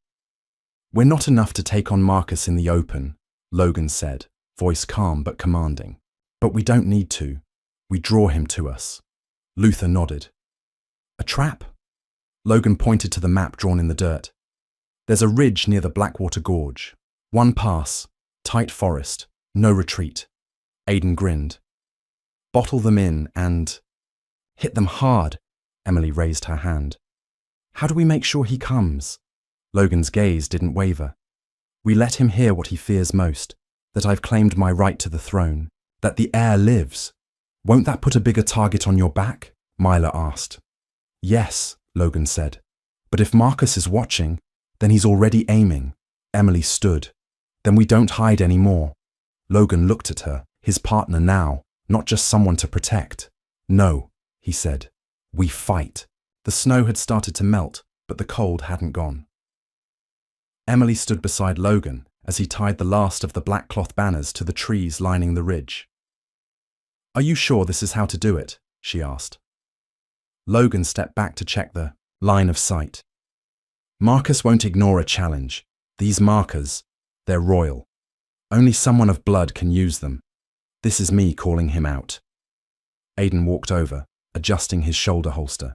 "We're not enough to take on Marcus in the open," Logan said, voice calm but commanding. "But we don't need to. We draw him to us." Luther nodded. "A trap?" Logan pointed to the map drawn in the dirt. "There's a ridge near the Blackwater Gorge. 1 pass, tight forest, no retreat." Aidan grinned. "Bottle them in and hit them hard." Emily raised her hand. "How do we make sure he comes?" Logan's gaze didn't waver. "We let him hear what he fears most, that I've claimed my right to the throne, that the heir lives." "Won't that put a bigger target on your back?" Mila asked. "Yes," Logan said. "But if Marcus is watching, then he's already aiming." Emily stood. "Then we don't hide anymore." Logan looked at her, his partner now, not just someone to protect. "No," he said. "We fight." The snow had started to melt, but the cold hadn't gone. Emily stood beside Logan as he tied the last of the black cloth banners to the trees lining the ridge. "Are you sure this is how to do it?" she asked. Logan stepped back to check the line of sight. "Marcus won't ignore a challenge. These markers, they're royal. Only someone of blood can use them. This is me calling him out." Aidan walked over, adjusting his shoulder holster.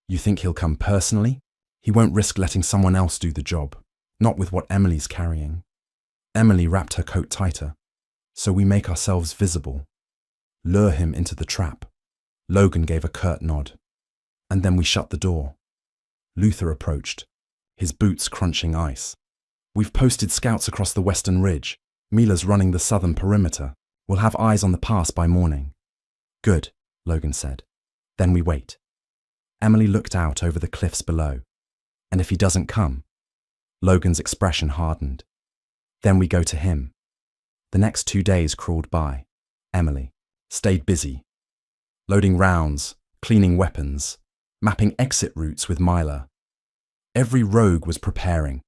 "You think he'll come personally? He won't risk letting someone else do the job, not with what Emily's carrying." Emily wrapped her coat tighter. "So we make ourselves visible. Lure him into the trap." Logan gave a curt nod. "And then we shut the door." Luther approached, his boots crunching ice. "We've posted scouts across the western ridge. Mila's running the southern perimeter. We'll have eyes on the pass by morning." "Good," Logan said. "Then we wait." Emily looked out over the cliffs below. "And if he doesn't come?" Logan's expression hardened. "Then we go to him." The next 2 days crawled by. Emily stayed busy, loading rounds, cleaning weapons, mapping exit routes with Mila. Every rogue was preparing,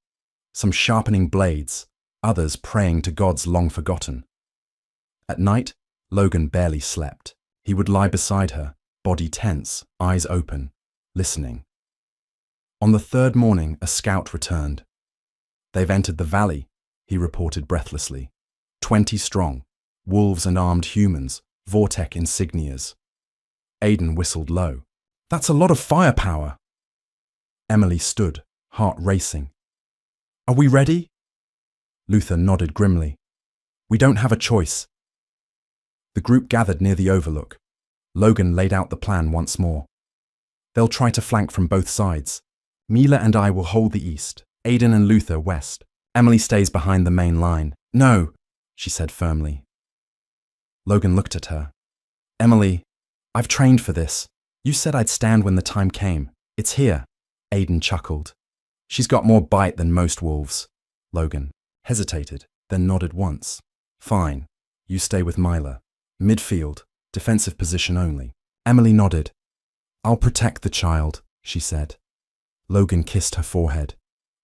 some sharpening blades, others praying to gods long forgotten. At night, Logan barely slept. He would lie beside her, body tense, eyes open, listening. On the third morning, a scout returned. "They've entered the valley," he reported breathlessly. 20 strong, wolves and armed humans, Vortec insignias. Aidan whistled low. "That's a lot of firepower." Emily stood, heart racing. "Are we ready?" Luther nodded grimly. "We don't have a choice." The group gathered near the overlook. Logan laid out the plan once more. "They'll try to flank from both sides. Mila and I will hold the east, Aidan and Luther west. Emily stays behind the main line." "No," she said firmly. Logan looked at her. "Emily, I've trained for this. You said I'd stand when the time came. It's here." Aidan chuckled. "She's got more bite than most wolves." Logan hesitated, then nodded once. "Fine, you stay with Mila. Midfield, defensive position only." Emily nodded. "I'll protect the child," she said. Logan kissed her forehead.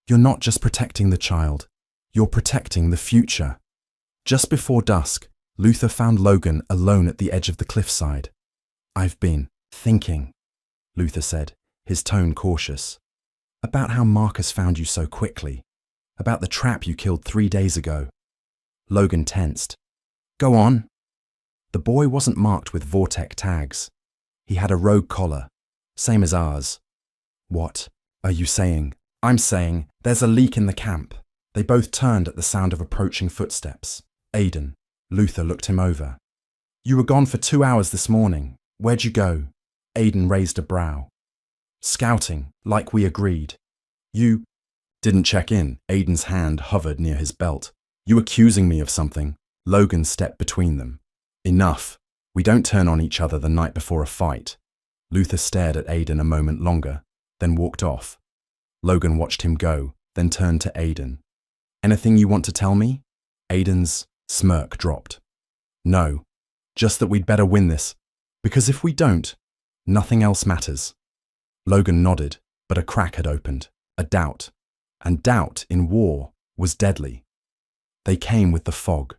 "You're not just protecting the child, you're protecting the future." Just before dusk, Luther found Logan alone at the edge of the cliffside. "I've been thinking," Luther said, his tone cautious, "about how Marcus found you so quickly, about the trap you killed 3 days ago." Logan tensed. "Go on." "The boy wasn't marked with Vortec tags. He had a rogue collar, same as ours." "What are you saying?" "I'm saying there's a leak in the camp." They both turned at the sound of approaching footsteps. Aidan. Luther looked him over. "You were gone for 2 hours this morning. Where'd you go?" Aidan raised a brow. "Scouting, like we agreed." "You didn't check in." Aidan's hand hovered near his belt. "You accusing me of something?" Logan stepped between them. "Enough. We don't turn on each other the night before a fight." Luther stared at Aidan a moment longer, then walked off. Logan watched him go, then turned to Aidan. "Anything you want to tell me?" Aidan's smirk dropped. "No, just that we'd better win this, because if we don't, nothing else matters." Logan nodded, but a crack had opened, a doubt, and doubt in war was deadly. They came with the fog.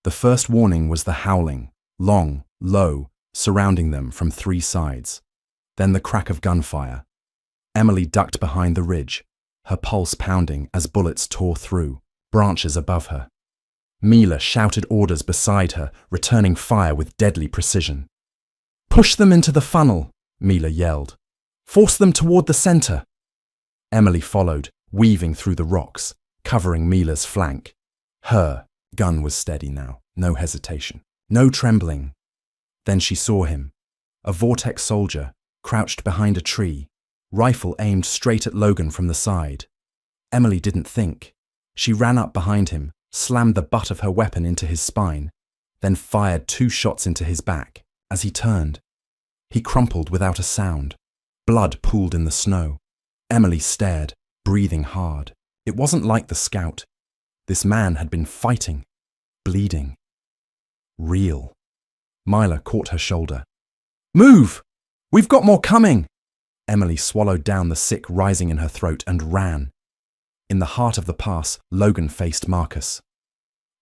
The first warning was the howling, long, low, surrounding them from 3 sides. Then the crack of gunfire. Emily ducked behind the ridge, her pulse pounding as bullets tore through, branches above her. Mila shouted orders beside her, returning fire with deadly precision. "Push them into the funnel," Mila yelled. "Force them toward the center." Emily followed, weaving through the rocks, covering Mila's flank. Her gun was steady now, no hesitation, no trembling. Then she saw him, a Vortex soldier, crouched behind a tree, rifle aimed straight at Logan from the side. Emily didn't think. She ran up behind him, slammed the butt of her weapon into his spine, then fired 2 shots into his back. As he turned, he crumpled without a sound. Blood pooled in the snow. Emily stared, breathing hard. It wasn't like the scout. This man had been fighting, bleeding. Real. Mila caught her shoulder. "Move! We've got more coming!" Emily swallowed down the sick rising in her throat and ran. In the heart of the pass, Logan faced Marcus.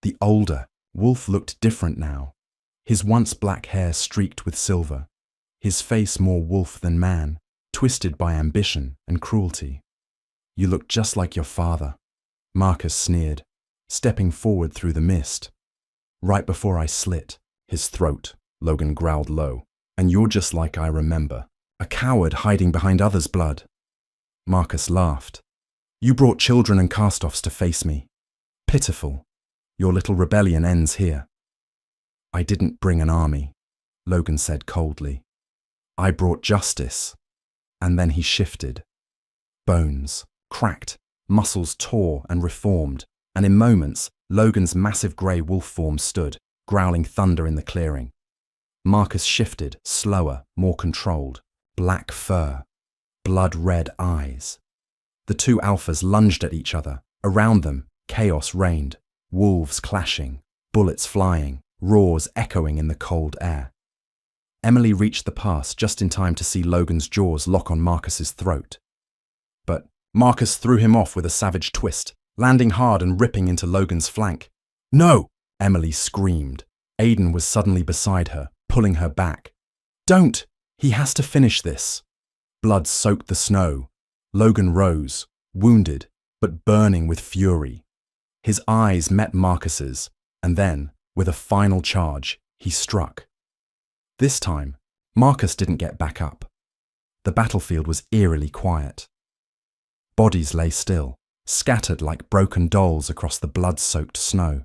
The older wolf looked different now. His once black hair streaked with silver. His face more wolf than man, twisted by ambition and cruelty. "You look just like your father," Marcus sneered, stepping forward through the mist. "Right before I slit his throat," Logan growled low. "And you're just like I remember, a coward hiding behind others' blood." Marcus laughed. "You brought children and cast-offs to face me. Pitiful. Your little rebellion ends here." "I didn't bring an army," Logan said coldly. "I brought justice." And then he shifted. Bones cracked, muscles tore and reformed, and in moments, Logan's massive grey wolf form stood, growling thunder in the clearing. Marcus shifted, slower, more controlled. Black fur, blood-red eyes. The 2 alphas lunged at each other. Around them, chaos reigned. Wolves clashing, bullets flying, roars echoing in the cold air. Emily reached the pass just in time to see Logan's jaws lock on Marcus's throat. But Marcus threw him off with a savage twist, landing hard and ripping into Logan's flank. "No!" Emily screamed. Aiden was suddenly beside her, pulling her back. Don't! He has to finish this. Blood soaked the snow. Logan rose, wounded, but burning with fury. His eyes met Marcus's, and then, with a final charge, he struck. This time, Marcus didn't get back up. The battlefield was eerily quiet. Bodies lay still, scattered like broken dolls across the blood-soaked snow.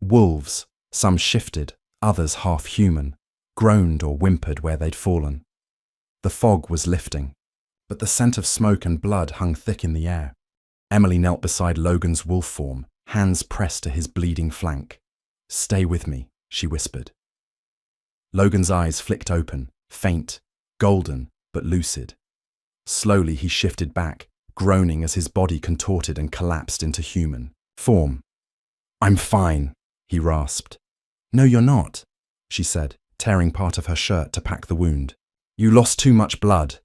Wolves, some shifted, others half-human, groaned or whimpered where they'd fallen. The fog was lifting, but the scent of smoke and blood hung thick in the air. Emily knelt beside Logan's wolf form, hands pressed to his bleeding flank. "Stay with me," she whispered. Logan's eyes flicked open, faint, golden, but lucid. Slowly he shifted back, groaning as his body contorted and collapsed into human form. "I'm fine," he rasped. "No, you're not," she said, tearing part of her shirt to pack the wound. "You lost too much blood."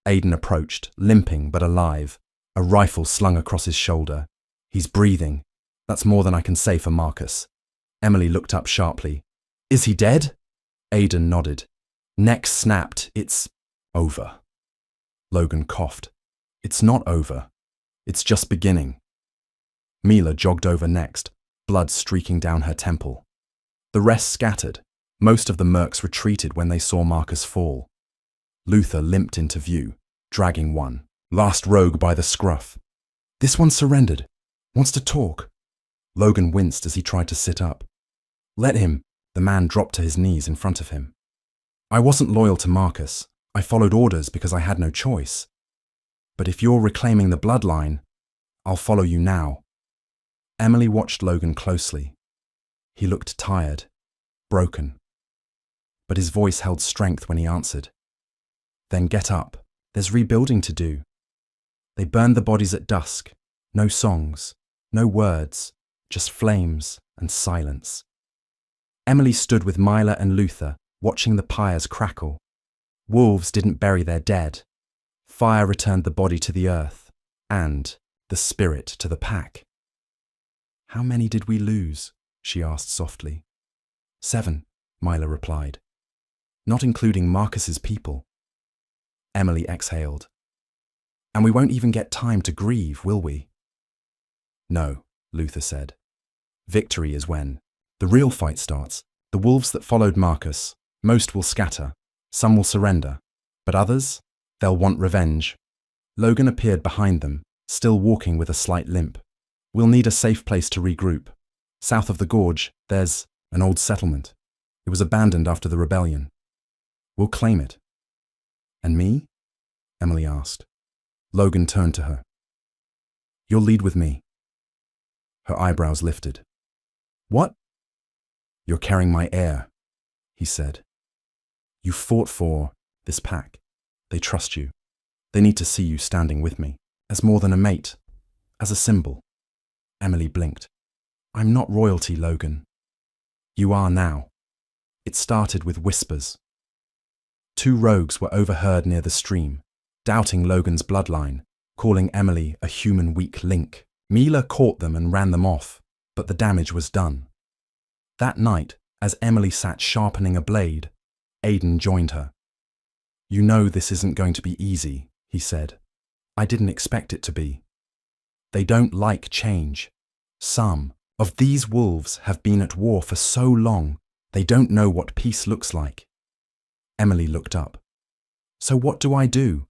Aiden approached, limping but alive, a rifle slung across his shoulder. "He's breathing. That's more than I can say for Marcus." Emily looked up sharply. "Is he dead?" Aiden nodded. Neck snapped. "It's over." Logan coughed. "It's not over. It's just beginning." Mila jogged over next, blood streaking down her temple. The rest scattered. Most of the mercs retreated when they saw Marcus fall. Luther limped into view, dragging one, last rogue by the scruff. "This one surrendered. Wants to talk." Logan winced as he tried to sit up. "Let him." The man dropped to his knees in front of him. "I wasn't loyal to Marcus. I followed orders because I had no choice. But if you're reclaiming the bloodline, I'll follow you now." Emily watched Logan closely. He looked tired, broken. But his voice held strength when he answered. "Then get up. There's rebuilding to do." They burned the bodies at dusk. No songs, no words, just flames and silence. Emily stood with Mila and Luther, watching the pyres crackle. Wolves didn't bury their dead. Fire returned the body to the earth, and the spirit to the pack. "How many did we lose?" she asked softly. 7, Mila replied. "Not including Marcus's people." Emily exhaled. "And we won't even get time to grieve, will we?" "No," Luther said. "Victory is when the real fight starts. The wolves that followed Marcus, most will scatter, some will surrender, but others, they'll want revenge." Logan appeared behind them, still walking with a slight limp. "We'll need a safe place to regroup. South of the gorge, there's an old settlement. It was abandoned after the rebellion. We'll claim it." "And me?" Emily asked. Logan turned to her. "You'll lead with me." Her eyebrows lifted. "What?" "You're carrying my heir," he said. "You fought for this pack. They trust you. They need to see you standing with me, as more than a mate, as a symbol." Emily blinked. "I'm not royalty, Logan." "You are now." It started with whispers. 2 rogues were overheard near the stream, doubting Logan's bloodline, calling Emily a human weak link. Mila caught them and ran them off, but the damage was done. That night, as Emily sat sharpening a blade, Aiden joined her. "You know this isn't going to be easy," he said. "I didn't expect it to be. They don't like change. Some of these wolves have been at war for so long, they don't know what peace looks like." Emily looked up. "So what do I do?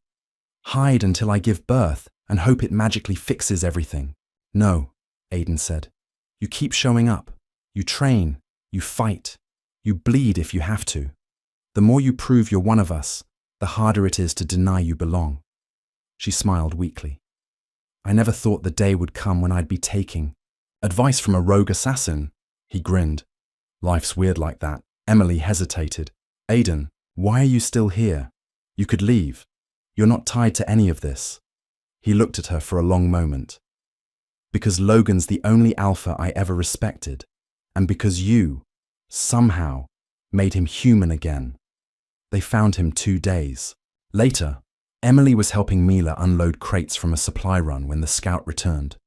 Hide until I give birth and hope it magically fixes everything?" "No," Aiden said. "You keep showing up. You train. You fight. You bleed if you have to. The more you prove you're one of us, the harder it is to deny you belong." She smiled weakly. "I never thought the day would come when I'd be taking advice from a rogue assassin." He grinned. "Life's weird like that." Emily hesitated. "Aiden, why are you still here? You could leave. You're not tied to any of this." He looked at her for a long moment. "Because Logan's the only alpha I ever respected, and because you, somehow, made him human again." They found him 2 days. Later, Emily was helping Mila unload crates from a supply run when the scout returned.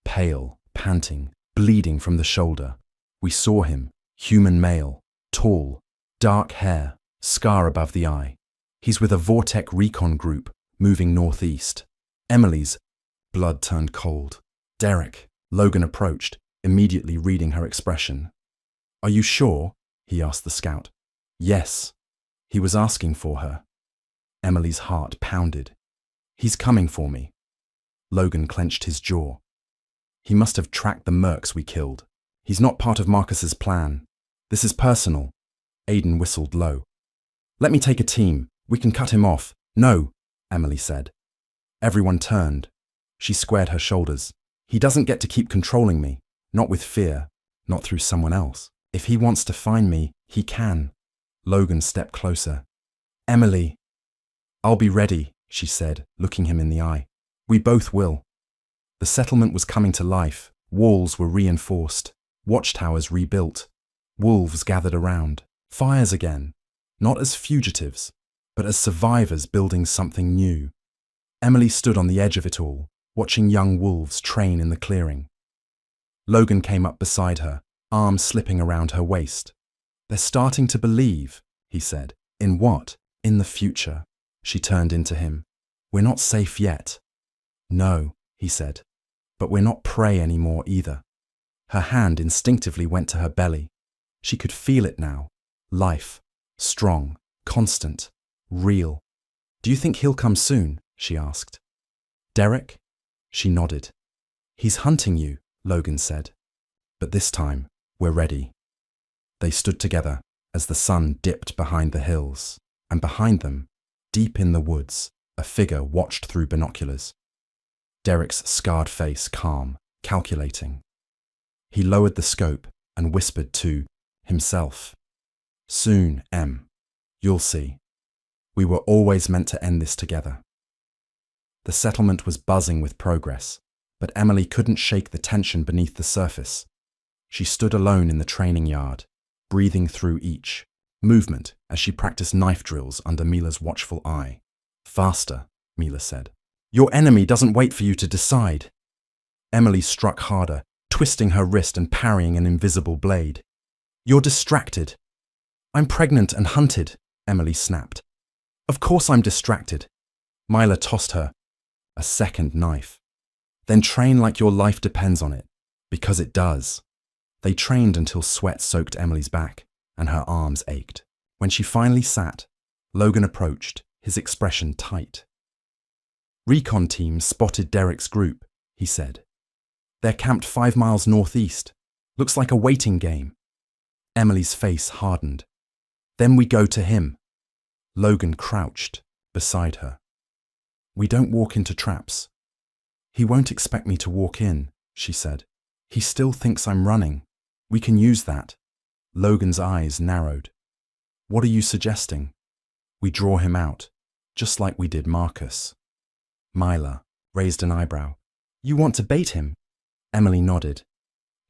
Pale, panting, bleeding from the shoulder. "We saw him," Human male, tall, dark hair, scar above the eye. He's with a Vortec recon group, moving northeast. Emily's blood turned cold. Derek, Logan approached, immediately reading her expression. Are you sure? He asked the scout. Yes. He was asking for her. Emily's heart pounded. He's coming for me. Logan clenched his jaw. He must have tracked the mercs we killed. He's not part of Marcus's plan. This is personal. Aiden whistled low. Let me take a team. We can cut him off. No, Emily said. Everyone turned. She squared her shoulders. He doesn't get to keep controlling me. Not with fear. Not through someone else. If he wants to find me, he can. Logan stepped closer. Emily. I'll be ready, she said, looking him in the eye. We both will. The settlement was coming to life. Walls were reinforced. Watchtowers rebuilt. Wolves gathered around. Fires again. Not as fugitives, but as survivors building something new. Emily stood on the edge of it all, watching young wolves train in the clearing. Logan came up beside her, arms slipping around her waist. They're starting to believe, he said. In what? In the future. She turned into him. We're not safe yet. No, he said. But we're not prey anymore either. Her hand instinctively went to her belly. She could feel it now. Life. Strong. Constant. Real. Do you think he'll come soon? She asked. Derek? She nodded. He's hunting you, Logan said. But this time, we're ready. They stood together as the sun dipped behind the hills, and behind them, deep in the woods, a figure watched through binoculars. Derek's scarred face calm, calculating. He lowered the scope and whispered to himself. Soon, Em. You'll see. We were always meant to end this together. The settlement was buzzing with progress, but Emily couldn't shake the tension beneath the surface. She stood alone in the training yard, breathing through each movement as she practiced knife drills under Mila's watchful eye. Faster, Mila said. Your enemy doesn't wait for you to decide. Emily struck harder, twisting her wrist and parrying an invisible blade. You're distracted. I'm pregnant and hunted, Emily snapped. Of course I'm distracted. Mila tossed her a second knife. Then train like your life depends on it, because it does. They trained until sweat soaked Emily's back, and her arms ached. When she finally sat, Logan approached, his expression tight. Recon teams spotted Derek's group, he said. They're camped 5 miles northeast. Looks like a waiting game. Emily's face hardened. Then we go to him. Logan crouched beside her. We don't walk into traps. He won't expect me to walk in, she said. He still thinks I'm running. We can use that. Logan's eyes narrowed. What are you suggesting? We draw him out, just like we did Marcus. Mila raised an eyebrow. You want to bait him? Emily nodded.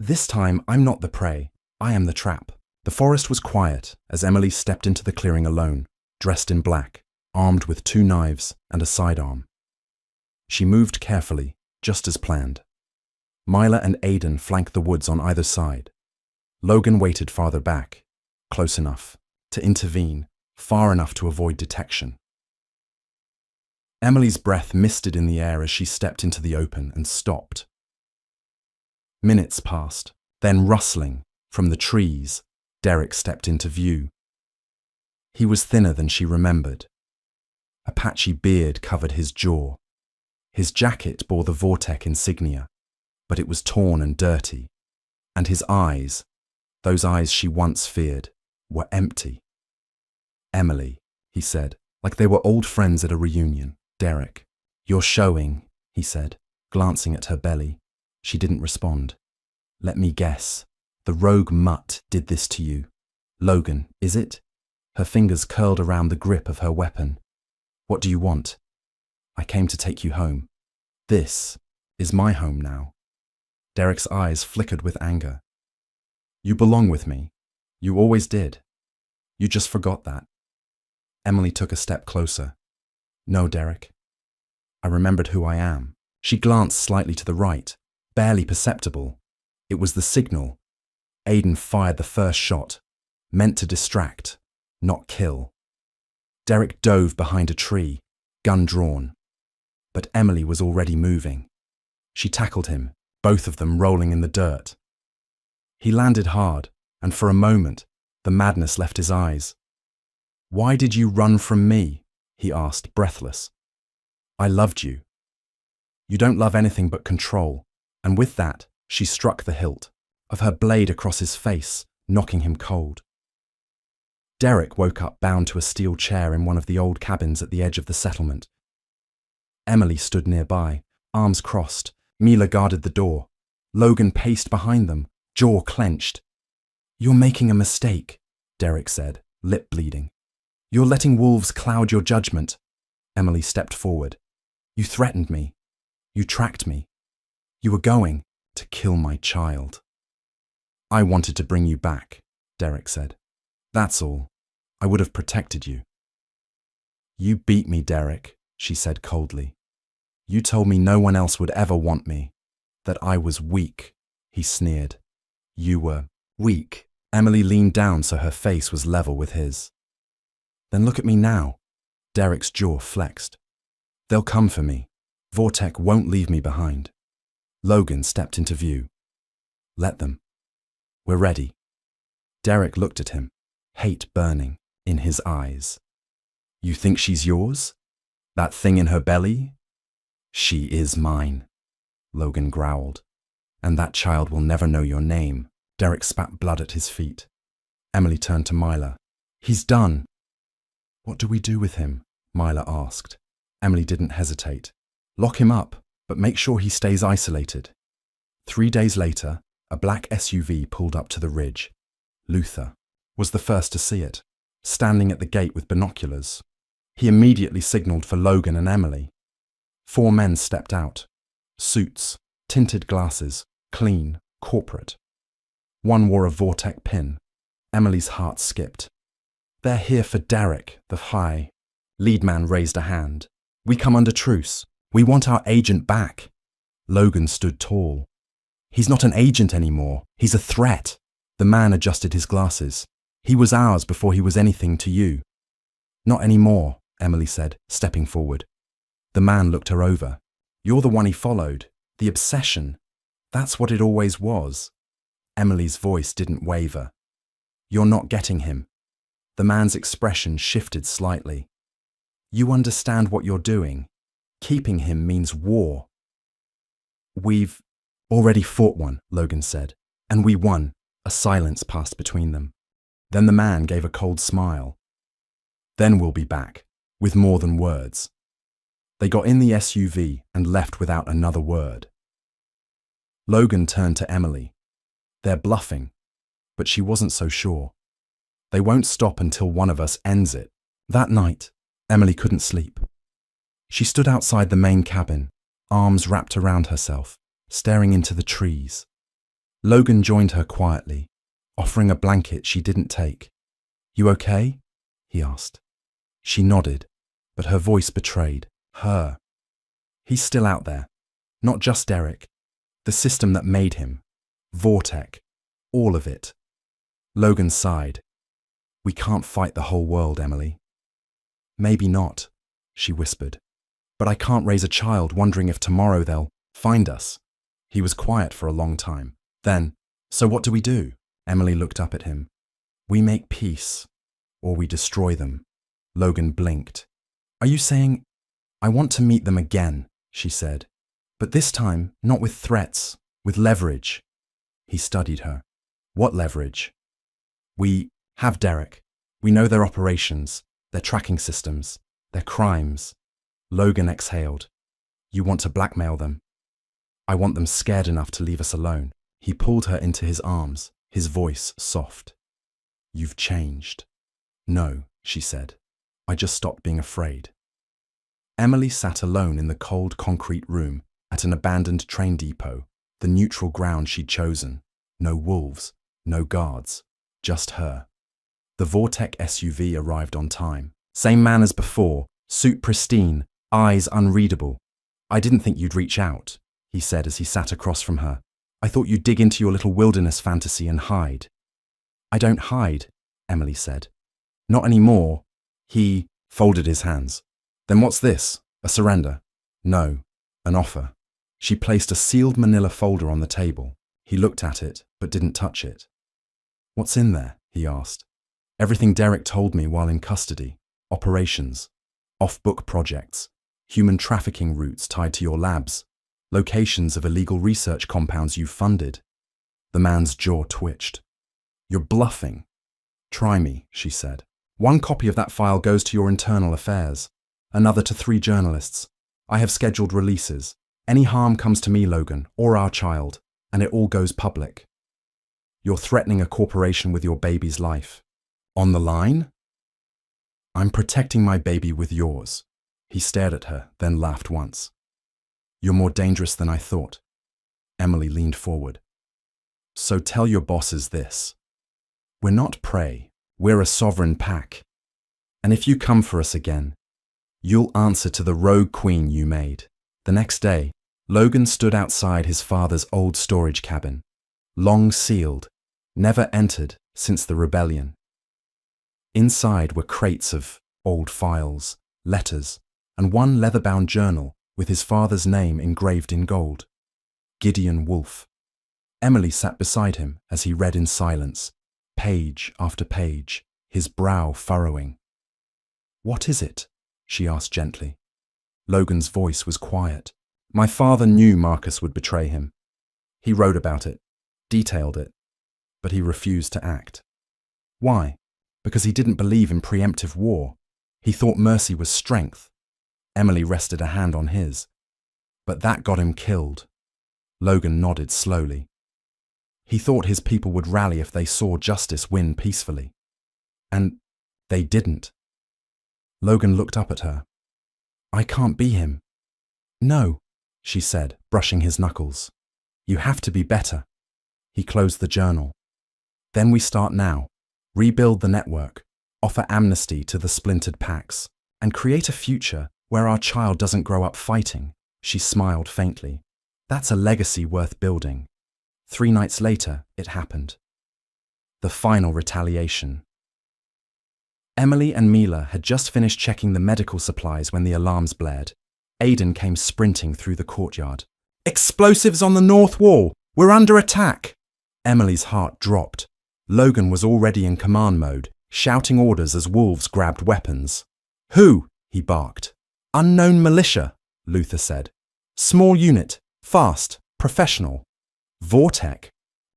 This time I'm not the prey. I am the trap. The forest was quiet as Emily stepped into the clearing alone, dressed in black, armed with 2 knives and a sidearm. She moved carefully, just as planned. Mila and Aiden flanked the woods on either side. Logan waited farther back, close enough to intervene, far enough to avoid detection. Emily's breath misted in the air as she stepped into the open and stopped. Minutes passed, then rustling, from the trees, Derek stepped into view. He was thinner than she remembered. A patchy beard covered his jaw. His jacket bore the Vortec insignia, but it was torn and dirty, and his eyes, those eyes she once feared, were empty. Emily, he said, like they were old friends at a reunion. Derek, you're showing, he said, glancing at her belly. She didn't respond. Let me guess. The rogue mutt did this to you. Logan, is it? Her fingers curled around the grip of her weapon. What do you want? I came to take you home. This is my home now. Derek's eyes flickered with anger. You belong with me. You always did. You just forgot that. Emily took a step closer. No, Derek. I remembered who I am. She glanced slightly to the right, barely perceptible. It was the signal. Aidan fired the first shot, meant to distract, not kill. Derek dove behind a tree, gun drawn. But Emily was already moving. She tackled him, both of them rolling in the dirt. He landed hard, and for a moment, the madness left his eyes. "Why did you run from me?" he asked, breathless. "I loved you." "You don't love anything but control," and with that, she struck the hilt of her blade across his face, knocking him cold. Derek woke up bound to a steel chair in one of the old cabins at the edge of the settlement. Emily stood nearby, arms crossed. Mila guarded the door. Logan paced behind them, jaw clenched. "You're making a mistake," Derek said, lip bleeding. "You're letting wolves cloud your judgment." Emily stepped forward. "You threatened me. You tracked me. You were going to kill my child." "I wanted to bring you back," Derek said. "That's all. I would have protected you." "You beat me, Derek," she said coldly. "You told me no one else would ever want me, that I was weak," he sneered. "You were weak." Emily leaned down so her face was level with his. "Then look at me now." Derek's jaw flexed. "They'll come for me. Vortek won't leave me behind." Logan stepped into view. "Let them. We're ready." Derek looked at him, hate burning in his eyes. "You think she's yours? That thing in her belly?" "She is mine," Logan growled. "And that child will never know your name." Derek spat blood at his feet. Emily turned to Mila. "He's done." "What do we do with him?" Mila asked. Emily didn't hesitate. "Lock him up, but make sure he stays isolated." 3 days later, a black SUV pulled up to the ridge. Luther was the first to see it, standing at the gate with binoculars. He immediately signaled for Logan and Emily. 4 men stepped out. Suits, tinted glasses, clean, corporate. One wore a Vortek pin. Emily's heart skipped. "They're here for Derek, the High." Lead man raised a hand. "We come under truce. We want our agent back." Logan stood tall. "He's not an agent anymore. He's a threat." The man adjusted his glasses. "He was ours before he was anything to you." "Not anymore," Emily said, stepping forward. The man looked her over. "You're the one he followed. The obsession. That's what it always was." Emily's voice didn't waver. "You're not getting him." The man's expression shifted slightly. "You understand what you're doing. Keeping him means war." "We've already fought one," Logan said, "and we won." A silence passed between them. Then the man gave a cold smile. "Then we'll be back, with more than words." They got in the SUV and left without another word. Logan turned to Emily. "They're bluffing," but she wasn't so sure. "They won't stop until one of us ends it." That night, Emily couldn't sleep. She stood outside the main cabin, arms wrapped around herself, staring into the trees. Logan joined her quietly, offering a blanket she didn't take. "You okay?" he asked. She nodded, but her voice betrayed her. "He's still out there. Not just Derek. The system that made him. Vortek. All of it." Logan sighed. "We can't fight the whole world, Emily." "Maybe not," she whispered. "But I can't raise a child wondering if tomorrow they'll find us." He was quiet for a long time. Then, "So what do we do?" Emily looked up at him. "We make peace, or we destroy them." Logan blinked. "Are you saying—" "I want to meet them again," she said. "But this time, not with threats, with leverage." He studied her. "What leverage?" "We have Derek. We know their operations, their tracking systems, their crimes." Logan exhaled. "You want to blackmail them?" "I want them scared enough to leave us alone." He pulled her into his arms, his voice soft. "You've changed." "No," she said. "I just stopped being afraid." Emily sat alone in the cold concrete room at an abandoned train depot, the neutral ground she'd chosen. No wolves, no guards, just her. The Vortek SUV arrived on time. Same man as before, suit pristine, eyes unreadable. "I didn't think you'd reach out," he said as he sat across from her. I thought you'd dig into your little wilderness fantasy and hide. I don't hide, Emily said. Not anymore. He folded his hands. Then what's this? A surrender? No, an offer. She placed a sealed manila folder on the table. He looked at it, but didn't touch it. What's in there? He asked. Everything Derek told me while in custody. Operations, off-book projects, human trafficking routes tied to your labs, locations of illegal research compounds you funded. The man's jaw twitched. You're bluffing. Try me, she said. One copy of that file goes to your internal affairs, another to 3 journalists. I have scheduled releases. Any harm comes to me, Logan, or our child, and it all goes public. You're threatening a corporation with your baby's life. On the line? I'm protecting my baby with yours. He stared at her, then laughed once. You're more dangerous than I thought. Emily leaned forward. So tell your bosses this. We're not prey. We're a sovereign pack. And if you come for us again, you'll answer to the rogue queen you made. The next day, Logan stood outside his father's old storage cabin, long sealed, never entered since the rebellion. Inside were crates of old files, letters, and one leather-bound journal with his father's name engraved in gold. Gideon Wolfe. Emily sat beside him as he read in silence, page after page, his brow furrowing. What is it? She asked gently. Logan's voice was quiet. My father knew Marcus would betray him. He wrote about it, detailed it, but he refused to act. Why? Because he didn't believe in preemptive war. He thought mercy was strength. Emily rested a hand on his. But that got him killed. Logan nodded slowly. He thought his people would rally if they saw justice win peacefully. And they didn't. Logan looked up at her. I can't be him. No, she said, brushing his knuckles. You have to be better. He closed the journal. Then we start now. Rebuild the network, offer amnesty to the splintered packs, and create a future where our child doesn't grow up fighting. She smiled faintly. That's a legacy worth building. 3 nights later, it happened. The final retaliation. Emily and Mila had just finished checking the medical supplies when the alarms blared. Aidan came sprinting through the courtyard. Explosives on the north wall! We're under attack! Emily's heart dropped. Logan was already in command mode, shouting orders as wolves grabbed weapons. Who? He barked. Unknown militia, Luther said. Small unit, fast, professional. Vortec?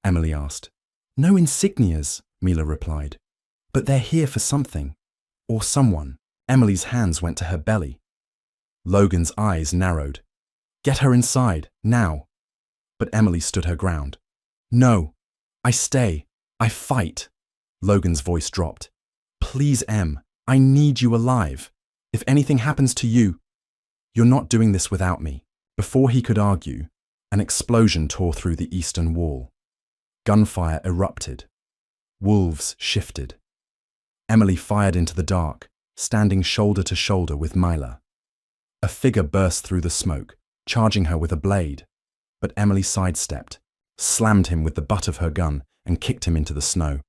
Emily asked. No insignias, Mila replied. But they're here for something. Or someone. Emily's hands went to her belly. Logan's eyes narrowed. Get her inside, now. But Emily stood her ground. No. I stay. I fight. Logan's voice dropped. Please, Em. I need you alive. If anything happens to you, you're not doing this without me. Before he could argue, an explosion tore through the eastern wall. Gunfire erupted. Wolves shifted. Emily fired into the dark, standing shoulder to shoulder with Mila. A figure burst through the smoke, charging her with a blade. But Emily sidestepped, slammed him with the butt of her gun, and kicked him into the snow.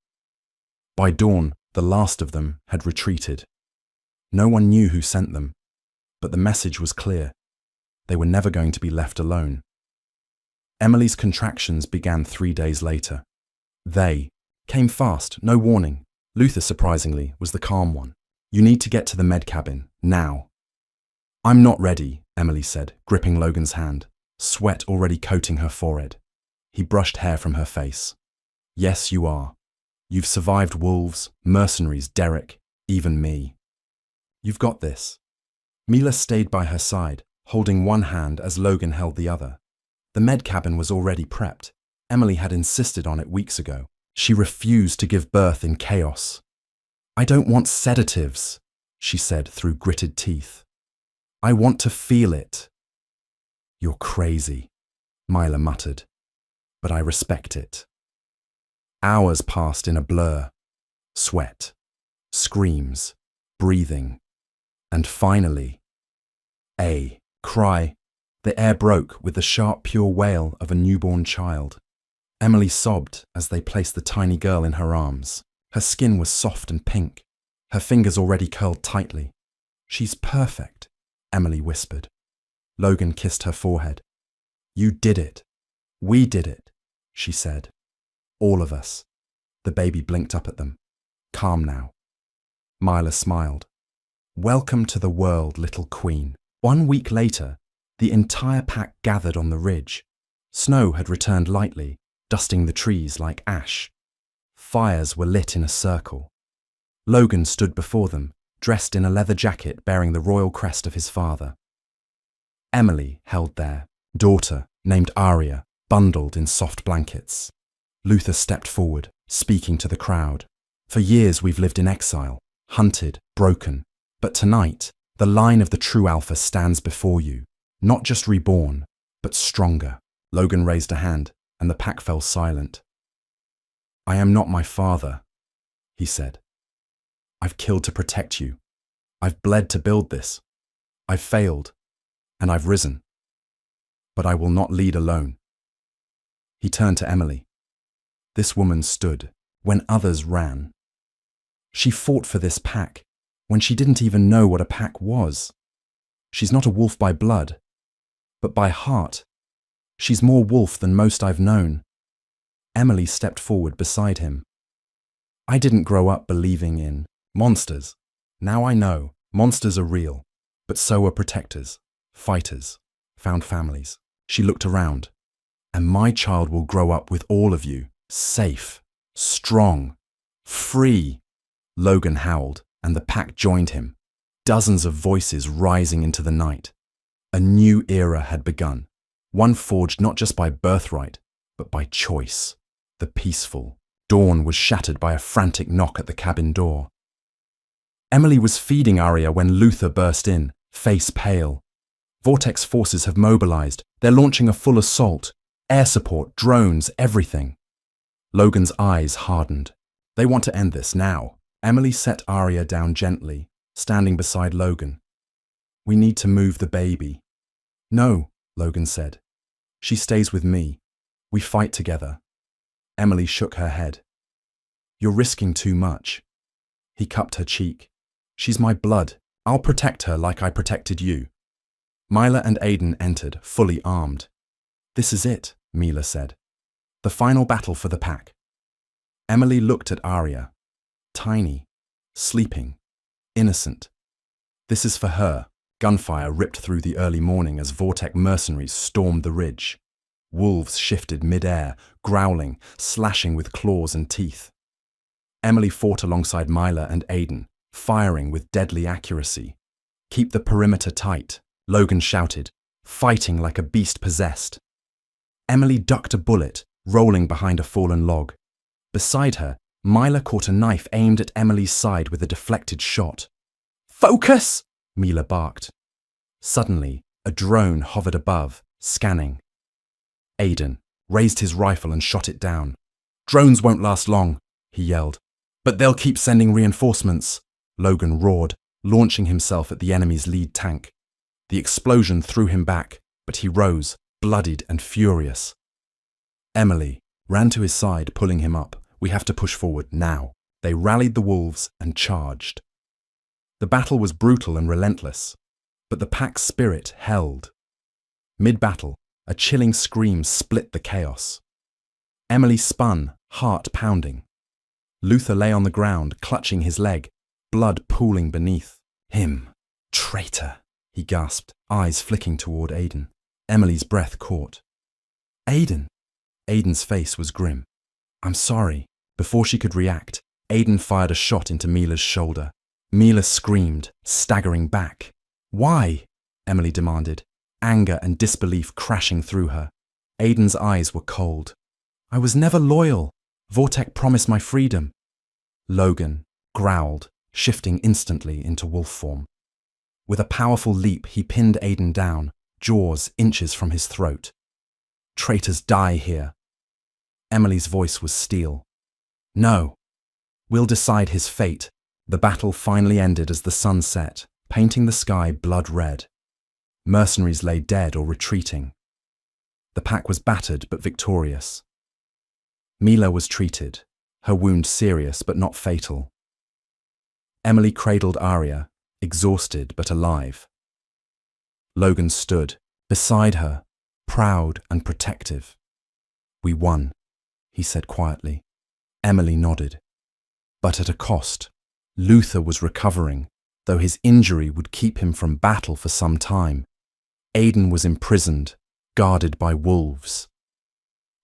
By dawn, the last of them had retreated. No one knew who sent them, but the message was clear. They were never going to be left alone. Emily's contractions began 3 days later. They came fast, no warning. Luther, surprisingly, was the calm one. You need to get to the med cabin, now. I'm not ready, Emily said, gripping Logan's hand, sweat already coating her forehead. He brushed hair from her face. Yes, you are. You've survived wolves, mercenaries, Derek, even me. You've got this. Mila stayed by her side, holding one hand as Logan held the other. The med cabin was already prepped. Emily had insisted on it weeks ago. She refused to give birth in chaos. I don't want sedatives, she said through gritted teeth. I want to feel it. You're crazy, Mila muttered, but I respect it. Hours passed in a blur. Sweat, screams, breathing, and finally, a cry. The air broke with the sharp, pure wail of a newborn child. Emily sobbed as they placed the tiny girl in her arms. Her skin was soft and pink, her fingers already curled tightly. "She's perfect," Emily whispered. Logan kissed her forehead. "You did it. We did it," she said. "All of us." The baby blinked up at them. "Calm now." Mila smiled. "Welcome to the world, little queen." 1 week later, the entire pack gathered on the ridge. Snow had returned lightly, dusting the trees like ash. Fires were lit in a circle. Logan stood before them, dressed in a leather jacket bearing the royal crest of his father. Emily held their daughter, named Arya, bundled in soft blankets. Luther stepped forward, speaking to the crowd. "For years we've lived in exile, hunted, broken. But tonight, the line of the true alpha stands before you, not just reborn, but stronger." Logan raised a hand, and the pack fell silent. "I am not my father," he said. "I've killed to protect you. I've bled to build this. I've failed, and I've risen. But I will not lead alone." He turned to Emily. This woman stood when others ran. She fought for this pack when she didn't even know what a pack was. She's not a wolf by blood, but by heart. She's more wolf than most I've known. Emily stepped forward beside him. "I didn't grow up believing in monsters. Now I know monsters are real, but so are protectors, fighters, found families." She looked around. "And my child will grow up with all of you, safe, strong, free." Logan howled, and the pack joined him, dozens of voices rising into the night. A new era had begun, one forged not just by birthright, but by choice. The peaceful dawn was shattered by a frantic knock at the cabin door. Emily was feeding Arya when Luther burst in, face pale. "Vortex forces have mobilized. They're launching a full assault. Air support, drones, everything." Logan's eyes hardened. "They want to end this now." Emily set Arya down gently, standing beside Logan. "We need to move the baby." "No," Logan said. "She stays with me. We fight together." Emily shook her head. "You're risking too much." He cupped her cheek. "She's my blood. I'll protect her like I protected you." Mila and Aiden entered, fully armed. "This is it," Mila said. "The final battle for the pack." Emily looked at Arya. Tiny, sleeping, innocent. "This is for her." Gunfire ripped through the early morning as Vortex mercenaries stormed the ridge. Wolves shifted mid-air, growling, slashing with claws and teeth. Emily fought alongside Mila and Aiden, firing with deadly accuracy. "Keep the perimeter tight," Logan shouted, fighting like a beast possessed. Emily ducked a bullet, rolling behind a fallen log. Beside her, Mila caught a knife aimed at Emily's side with a deflected shot. "Focus!" Mila barked. Suddenly, a drone hovered above, scanning. Aiden raised his rifle and shot it down. "Drones won't last long," he yelled. "But they'll keep sending reinforcements," Logan roared, launching himself at the enemy's lead tank. The explosion threw him back, but he rose, bloodied and furious. Emily ran to his side, pulling him up. "We have to push forward now." They rallied the wolves and charged. The battle was brutal and relentless, but the pack's spirit held. Mid-battle, a chilling scream split the chaos. Emily spun, heart pounding. Luther lay on the ground, clutching his leg, blood pooling beneath. "Him, traitor," he gasped, eyes flicking toward Aiden. Emily's breath caught. "Aiden!" Aiden's face was grim. "I'm sorry." Before she could react, Aiden fired a shot into Mila's shoulder. Mila screamed, staggering back. "Why?" Emily demanded, anger and disbelief crashing through her. Aiden's eyes were cold. "I was never loyal. Vortex promised my freedom." Logan growled, shifting instantly into wolf form. With a powerful leap, he pinned Aiden down, jaws inches from his throat. "Traitors die here." Emily's voice was steel. "No. We'll decide his fate." The battle finally ended as the sun set, painting the sky blood red. Mercenaries lay dead or retreating. The pack was battered but victorious. Mila was treated, her wound serious but not fatal. Emily cradled Arya, exhausted but alive. Logan stood, beside her, proud and protective. "We won," he said quietly. Emily nodded. But at a cost. Luther was recovering, though his injury would keep him from battle for some time. Aidan was imprisoned, guarded by wolves.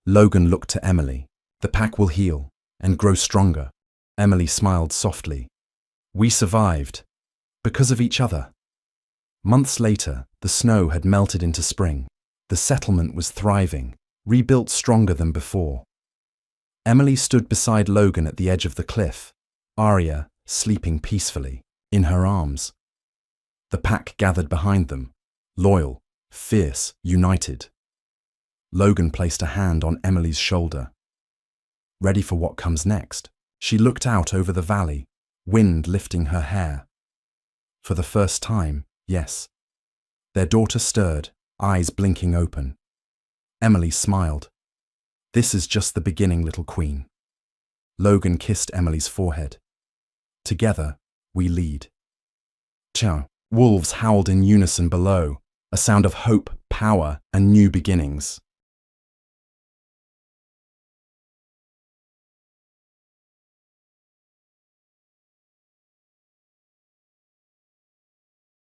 Logan looked to Emily. "The pack will heal and grow stronger." Emily smiled softly. "We survived, because of each other." Months later, the snow had melted into spring. The settlement was thriving, rebuilt stronger than before. Emily stood beside Logan at the edge of the cliff, Arya sleeping peacefully, in her arms. The pack gathered behind them, loyal, fierce, united. Logan placed a hand on Emily's shoulder. Ready for what comes next, she looked out over the valley, wind lifting her hair. For the first time, yes. Their daughter stirred, eyes blinking open. Emily smiled. "This is just the beginning, little queen." Logan kissed Emily's forehead. "Together, we lead." Ciao. Wolves howled in unison below, a sound of hope, power, and new beginnings.